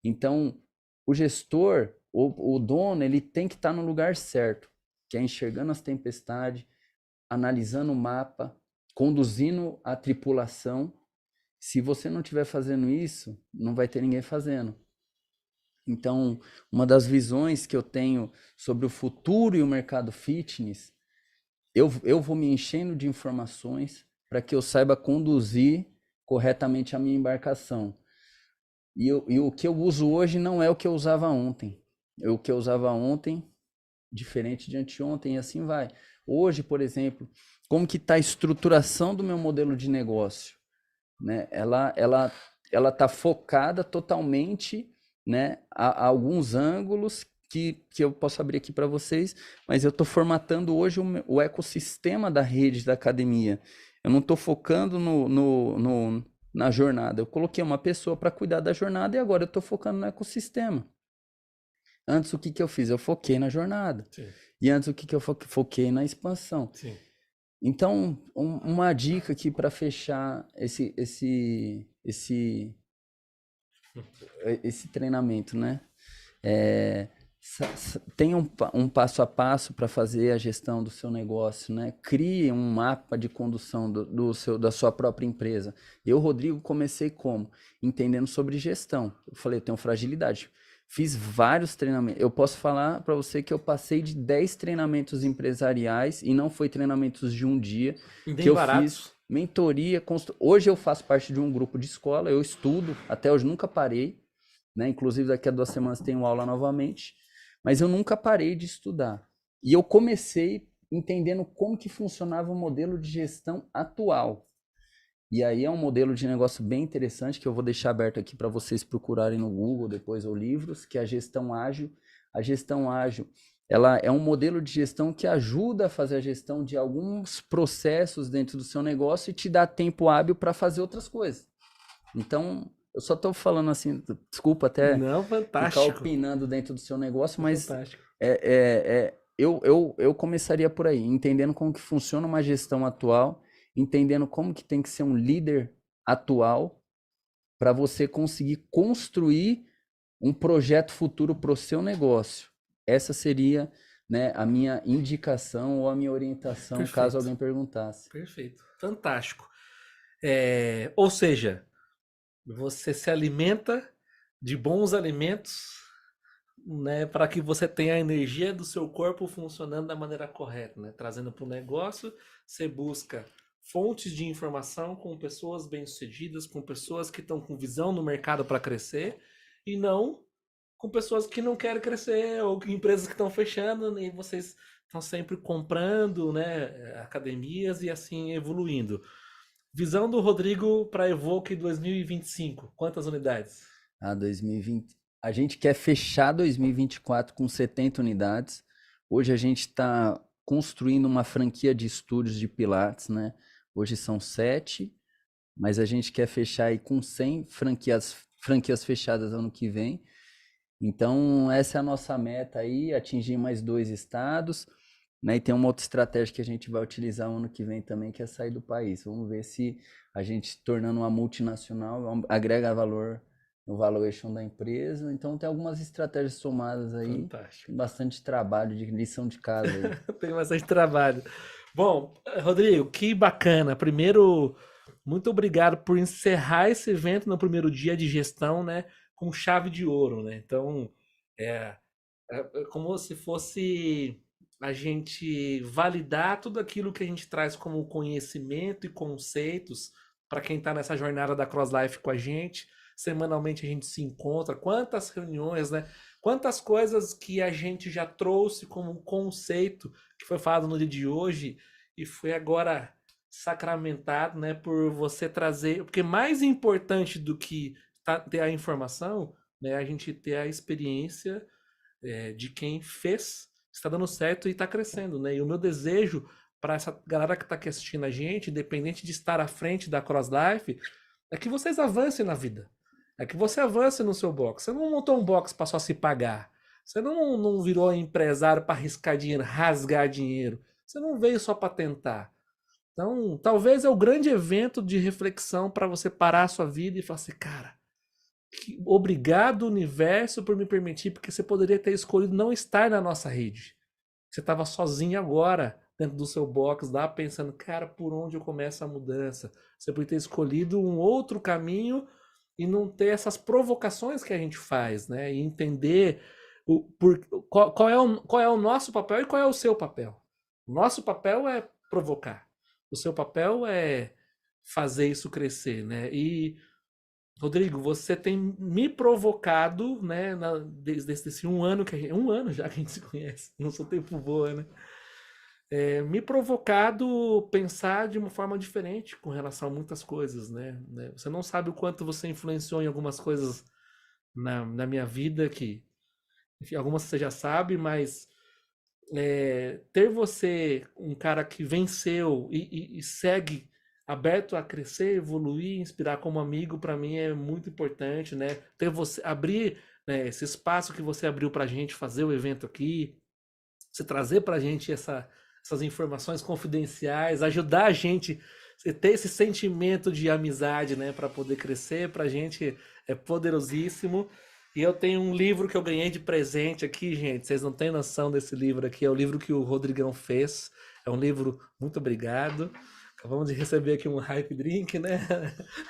Então, o gestor, o dono, ele tem que estar no lugar certo, que é enxergando as tempestades, analisando o mapa, conduzindo a tripulação. Se você não estiver fazendo isso, não vai ter ninguém fazendo. Então, uma das visões que eu tenho sobre o futuro e o mercado fitness, eu vou me enchendo de informações para que eu saiba conduzir corretamente a minha embarcação. E o que eu uso hoje não é o que eu usava ontem. O que eu usava ontem, diferente de anteontem, e assim vai. Hoje, por exemplo, como que está a estruturação do meu modelo de negócio? Né? Ela tá focada totalmente, né, a alguns ângulos que eu posso abrir aqui para vocês, mas eu estou formatando hoje o ecossistema da rede da academia. Eu não estou focando na jornada. Eu coloquei uma pessoa para cuidar da jornada e agora eu estou focando no ecossistema. Antes, o que eu fiz? Eu foquei na jornada. Sim. E antes, o que eu foquei na expansão. Sim. Então, uma dica aqui para fechar esse treinamento, né? Tenha um passo a passo para fazer a gestão do seu negócio, né? Crie um mapa de condução da sua própria empresa. Eu, Rodrigo, comecei como? Entendendo sobre gestão. Eu falei, eu tenho fragilidade. Fiz vários treinamentos. Eu posso falar para você que eu passei de 10 treinamentos empresariais e não foi treinamentos de um dia. Bem que eu baratos. fiz mentoria. Hoje eu faço parte de um grupo de escola, eu estudo, até hoje nunca parei, né? Inclusive daqui a 2 semanas tenho aula novamente, mas eu nunca parei de estudar. E eu comecei entendendo como que funcionava o modelo de gestão atual. E aí é um modelo de negócio bem interessante que eu vou deixar aberto aqui para vocês procurarem no Google depois ou livros, que é a gestão ágil. A gestão ágil, ela é um modelo de gestão que ajuda a fazer a gestão de alguns processos dentro do seu negócio e te dá tempo hábil para fazer outras coisas. Então, eu só estou falando assim, desculpa até Não, ficar fantástico. opinando dentro do seu negócio, mas Fantástico. eu começaria por aí, entendendo como que funciona uma gestão atual, entendendo como que tem que ser um líder atual para você conseguir construir um projeto futuro para o seu negócio. Essa seria, né, a minha indicação ou a minha orientação, Perfeito. caso alguém perguntasse. Perfeito. Fantástico. Ou seja, você se alimenta de bons alimentos, né, para que você tenha a energia do seu corpo funcionando da maneira correta, né? Trazendo para o negócio, você busca fontes de informação com pessoas bem-sucedidas, com pessoas que estão com visão no mercado para crescer, e não com pessoas que não querem crescer, ou empresas que estão fechando, e vocês estão sempre comprando, né, academias e assim evoluindo. Visão do Rodrigo para Evoque 2025, quantas unidades? 2020. A gente quer fechar 2024 com 70 unidades. Hoje a gente está construindo uma franquia de estúdios de Pilates, né? Hoje são 7, mas a gente quer fechar aí com 100 franquias fechadas ano que vem. Então, essa é a nossa meta aí, atingir mais 2 estados, né? E tem uma outra estratégia que a gente vai utilizar ano que vem também, que é sair do país. Vamos ver se a gente, tornando uma multinacional, agrega valor no valuation da empresa. Então, tem algumas estratégias somadas aí. Fantástico. Tem bastante trabalho de lição de casa aí. Tem bastante trabalho. Bom, Rodrigo, que bacana. Primeiro, muito obrigado por encerrar esse evento no primeiro dia de gestão, né, com chave de ouro, né? Então, é como se fosse a gente validar tudo aquilo que a gente traz como conhecimento e conceitos para quem está nessa jornada da Cross Life com a gente. Semanalmente a gente se encontra. Quantas reuniões, né? Quantas coisas que a gente já trouxe como conceito que foi falado no dia de hoje e foi agora sacramentado, né, por você trazer, porque mais importante do que ter a informação, né, é a gente ter a experiência de quem fez, está dando certo e está crescendo, né? E o meu desejo para essa galera que está aqui assistindo a gente, independente de estar à frente da Cross Life, é que vocês avancem na vida. É que você avance no seu box. Você não montou um box para só se pagar. Você não virou empresário para arriscar dinheiro, rasgar dinheiro. Você não veio só para tentar. Então, talvez é o grande evento de reflexão para você parar a sua vida e falar assim, cara, obrigado universo por me permitir, porque você poderia ter escolhido não estar na nossa rede. Você estava sozinho agora, dentro do seu box lá pensando, cara, por onde eu começo a mudança? Você pode ter escolhido um outro caminho e não ter essas provocações que a gente faz, né? E entender qual é o nosso papel e qual é o seu papel. O nosso papel é provocar. O seu papel é fazer isso crescer, né? E Rodrigo, você tem me provocado, né, desde esse um ano um ano já que a gente se conhece, não sou tempo voa, né? Me provocado pensar de uma forma diferente com relação a muitas coisas, né? Você não sabe o quanto você influenciou em algumas coisas na minha vida que, enfim, algumas você já sabe, mas ter você um cara que venceu e segue aberto a crescer, evoluir, inspirar como amigo, para mim é muito importante, né? Ter você abrir, né, esse espaço que você abriu para a gente fazer o evento aqui, você trazer para a gente essas informações confidenciais, ajudar a gente a ter esse sentimento de amizade, né, para poder crescer, para a gente é poderosíssimo. E eu tenho um livro que eu ganhei de presente aqui, gente. Vocês não têm noção desse livro aqui. É o livro que o Rodrigão fez. É um livro, muito obrigado. Acabamos de receber aqui um hype drink, né?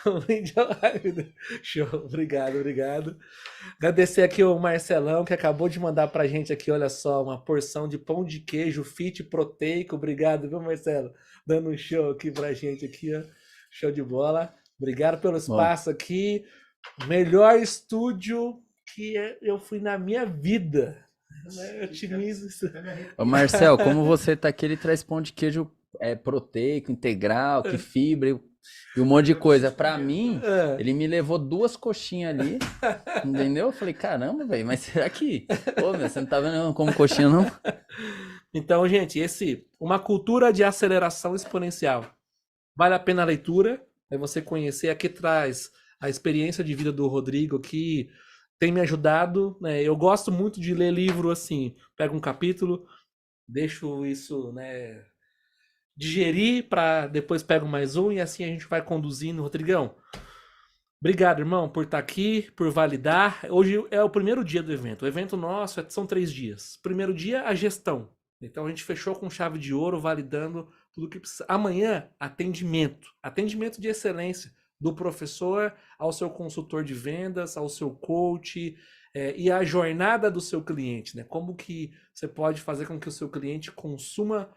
Um brinde ao hype drink. Show, obrigado, obrigado. Agradecer aqui o Marcelão, que acabou de mandar pra gente aqui, olha só, uma porção de pão de queijo fit proteico. Obrigado, viu, Marcelo? Dando um show aqui pra gente aqui, ó. Show de bola. Obrigado pelo Bom, espaço aqui. Melhor estúdio que eu fui na minha vida. Né? Otimizo isso. ô Marcel, como você tá aqui, ele traz pão de queijo proteico, integral, que fibra e um monte de coisa. Pra mim, ele me levou 2 coxinhas ali, entendeu? Eu falei, caramba, velho, mas será que... Pô, meu, você não tá vendo eu como coxinha, não? Então, gente, uma cultura de aceleração exponencial. Vale a pena a leitura, é você conhecer. Aqui traz a experiência de vida do Rodrigo, que tem me ajudado, né? Eu gosto muito de ler livro assim, pego um capítulo, deixo isso, né, digerir para depois pego mais um e assim a gente vai conduzindo. Rodrigão, obrigado, irmão, por estar aqui, por validar. Hoje é o primeiro dia do evento. O evento nosso são 3 dias. Primeiro dia, a gestão. Então a gente fechou com chave de ouro, validando tudo que precisa. Amanhã, atendimento. Atendimento de excelência. Do professor ao seu consultor de vendas, ao seu coach, e a jornada do seu cliente, né? Como que você pode fazer com que o seu cliente consuma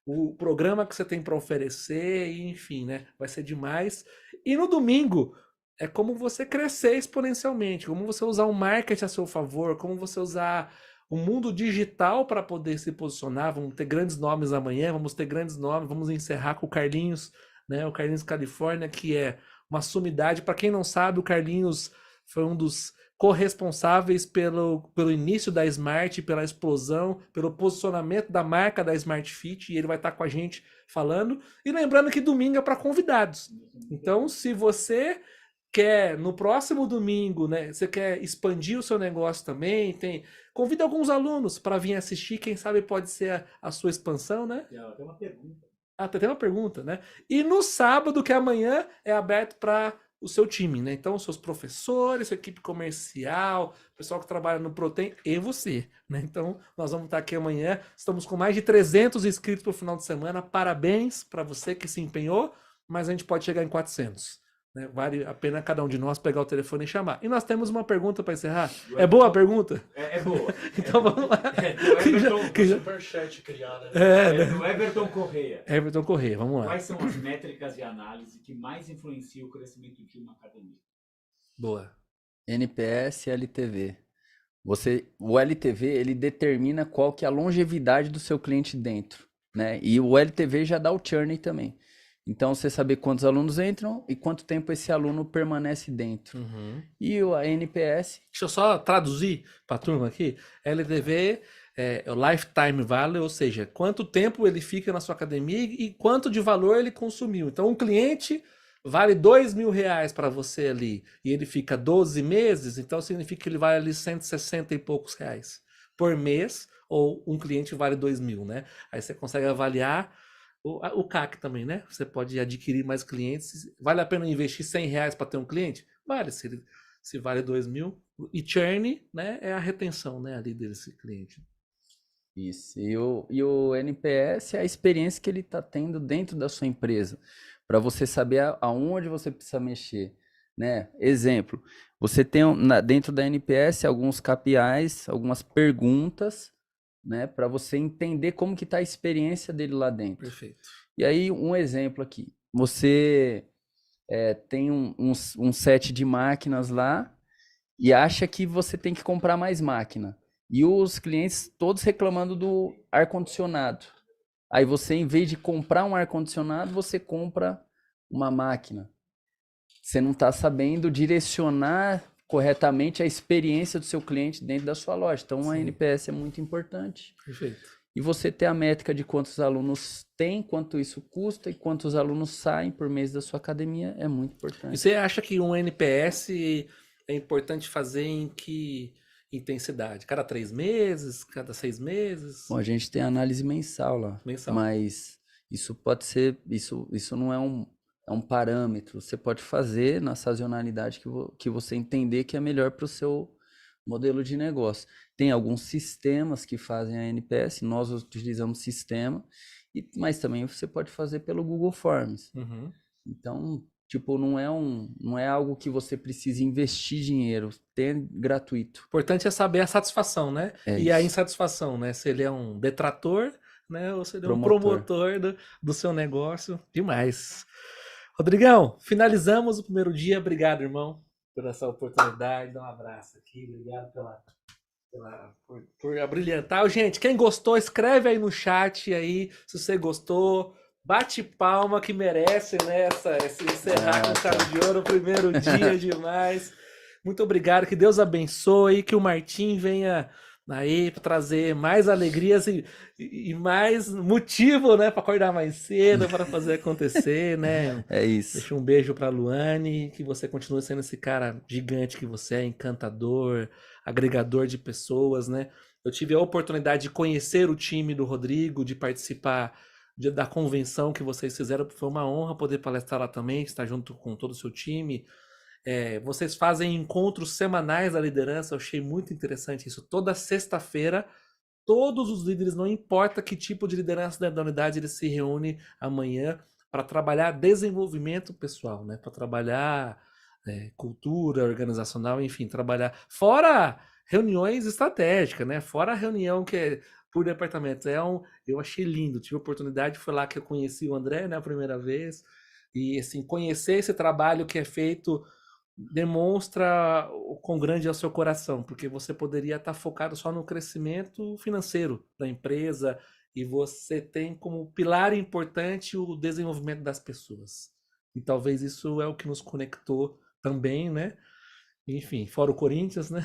o programa que você tem para oferecer, e enfim, né? Vai ser demais. E no domingo, é como você crescer exponencialmente, como você usar o marketing a seu favor, como você usar o mundo digital para poder se posicionar. Vamos ter grandes nomes amanhã, vamos ter grandes nomes, vamos encerrar com o Carlinhos, né? O Carlinhos Califórnia, que é uma sumidade. Para quem não sabe, o Carlinhos foi um dos corresponsáveis pelo início da Smart, pela explosão, pelo posicionamento da marca da Smart Fit, e ele vai estar com a gente falando. E lembrando que domingo é para convidados. Então, se você quer no próximo domingo, né, você quer expandir o seu negócio também, convida alguns alunos para vir assistir, quem sabe pode ser a sua expansão, né? Tem uma pergunta. Ah, tem uma pergunta, né? E no sábado, que é amanhã, é aberto para o seu time, né? Então, seus professores, sua equipe comercial, pessoal que trabalha no Protem e você, né? Então, nós vamos estar aqui amanhã. Estamos com mais de 300 inscritos para o final de semana. Parabéns para você que se empenhou, mas a gente pode chegar em 400. Né? Vale a pena cada um de nós pegar o telefone e chamar. E nós temos uma pergunta para encerrar. É boa a pergunta? É boa. Então vamos lá. Do Everton, superchat criado. Do Everton Correia. Everton Correia, vamos lá. Quais são as métricas de análise que mais influenciam o crescimento de uma academia? Boa. NPS e LTV. O LTV, ele determina qual que é a longevidade do seu cliente dentro, né? E o LTV já dá o churn também. Então, você saber quantos alunos entram e quanto tempo esse aluno permanece dentro. E a NPS... Deixa eu só traduzir para a turma aqui. LTV é o Lifetime Value, ou seja, quanto tempo ele fica na sua academia e quanto de valor ele consumiu. Então, um cliente vale R$2.000 para você ali e ele fica 12 meses, então significa que ele vale ali 160 e poucos reais por mês, ou um cliente vale 2.000, né? Aí você consegue avaliar o CAC também, né? Você pode adquirir mais clientes. Vale a pena investir R$100 para ter um cliente? Vale, se vale 2.000. E churn, né, é a retenção, né, ali desse cliente. Isso. E o NPS é a experiência que ele está tendo dentro da sua empresa, para você saber aonde você precisa mexer, né? Exemplo, você tem dentro da NPS alguns KPIs, algumas perguntas, né, para você entender como que está a experiência dele lá dentro. Perfeito. E aí, um exemplo aqui, você tem um set de máquinas lá e acha que você tem que comprar mais máquina. E os clientes todos reclamando do ar-condicionado. Aí você, em vez de comprar um ar-condicionado, você compra uma máquina. Você não está sabendo direcionar corretamente a experiência do seu cliente dentro da sua loja. Então, a NPS é muito importante. Perfeito. E você ter a métrica de quantos alunos tem, quanto isso custa e quantos alunos saem por mês da sua academia é muito importante. E você acha que um NPS é importante fazer em que intensidade? Cada 3 meses? Cada 6 meses? Bom, a gente tem análise mensal lá. Mensal. Mas isso pode ser, isso não é um parâmetro. Você pode fazer na sazonalidade que você entender que é melhor para o seu modelo de negócio. Tem alguns sistemas que fazem a NPS, nós utilizamos sistema, mas também você pode fazer pelo Google Forms. Uhum. Então, tipo, não é algo que você precisa investir dinheiro, ter gratuito. O importante é saber a satisfação, né? E a isso. insatisfação, né? Se ele é um detrator, né? Ou se ele é um Promotor. promotor do seu negócio. Demais. Rodrigão, finalizamos o primeiro dia. Obrigado, irmão, por essa oportunidade. Dá um abraço aqui. Obrigado por abrilhantar. Gente, quem gostou, escreve aí no chat aí se você gostou. Bate palma que merece, né? Esse encerrar com chave de ouro, primeiro dia demais. Muito obrigado, que Deus abençoe, que o Martim venha aí para trazer mais alegrias e mais motivo, né, para acordar mais cedo, para fazer acontecer, né? É isso. Deixa um beijo para Luane, que você continue sendo esse cara gigante que você é, encantador, agregador de pessoas, né? Eu tive a oportunidade de conhecer o time do Rodrigo, de participar da convenção que vocês fizeram, foi uma honra poder palestrar lá também, estar junto com todo o seu time. Vocês fazem encontros semanais da liderança, eu achei muito interessante isso. Toda sexta-feira, todos os líderes, não importa que tipo de liderança da unidade, eles se reúnem amanhã para trabalhar desenvolvimento pessoal, né? Para trabalhar cultura organizacional, enfim, trabalhar. Fora reuniões estratégicas, né? Fora a reunião que é por departamento. Eu achei lindo, tive a oportunidade, foi lá que eu conheci o André, né, a primeira vez. E assim, conhecer esse trabalho que é feito demonstra o quão grande é o seu coração, porque você poderia estar focado só no crescimento financeiro da empresa e você tem como pilar importante o desenvolvimento das pessoas. E talvez isso é o que nos conectou também, né? Enfim, fora o Corinthians, né?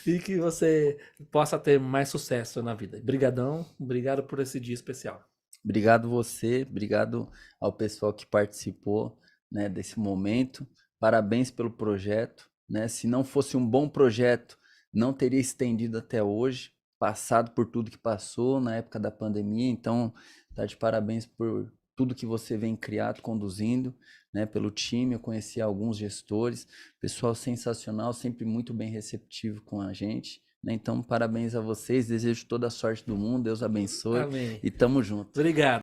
E que você possa ter mais sucesso na vida. Brigadão, obrigado por esse dia especial. Obrigado você, obrigado ao pessoal que participou, né, desse momento. Parabéns pelo projeto, né? Se não fosse um bom projeto, não teria estendido até hoje, passado por tudo que passou na época da pandemia. Então, tá de parabéns por tudo que você vem criado, conduzindo, né, pelo time. Eu conheci alguns gestores, pessoal sensacional, sempre muito bem receptivo com a gente. Então, parabéns a vocês, desejo toda a sorte do mundo, Deus abençoe. Amém. E tamo junto. Obrigado.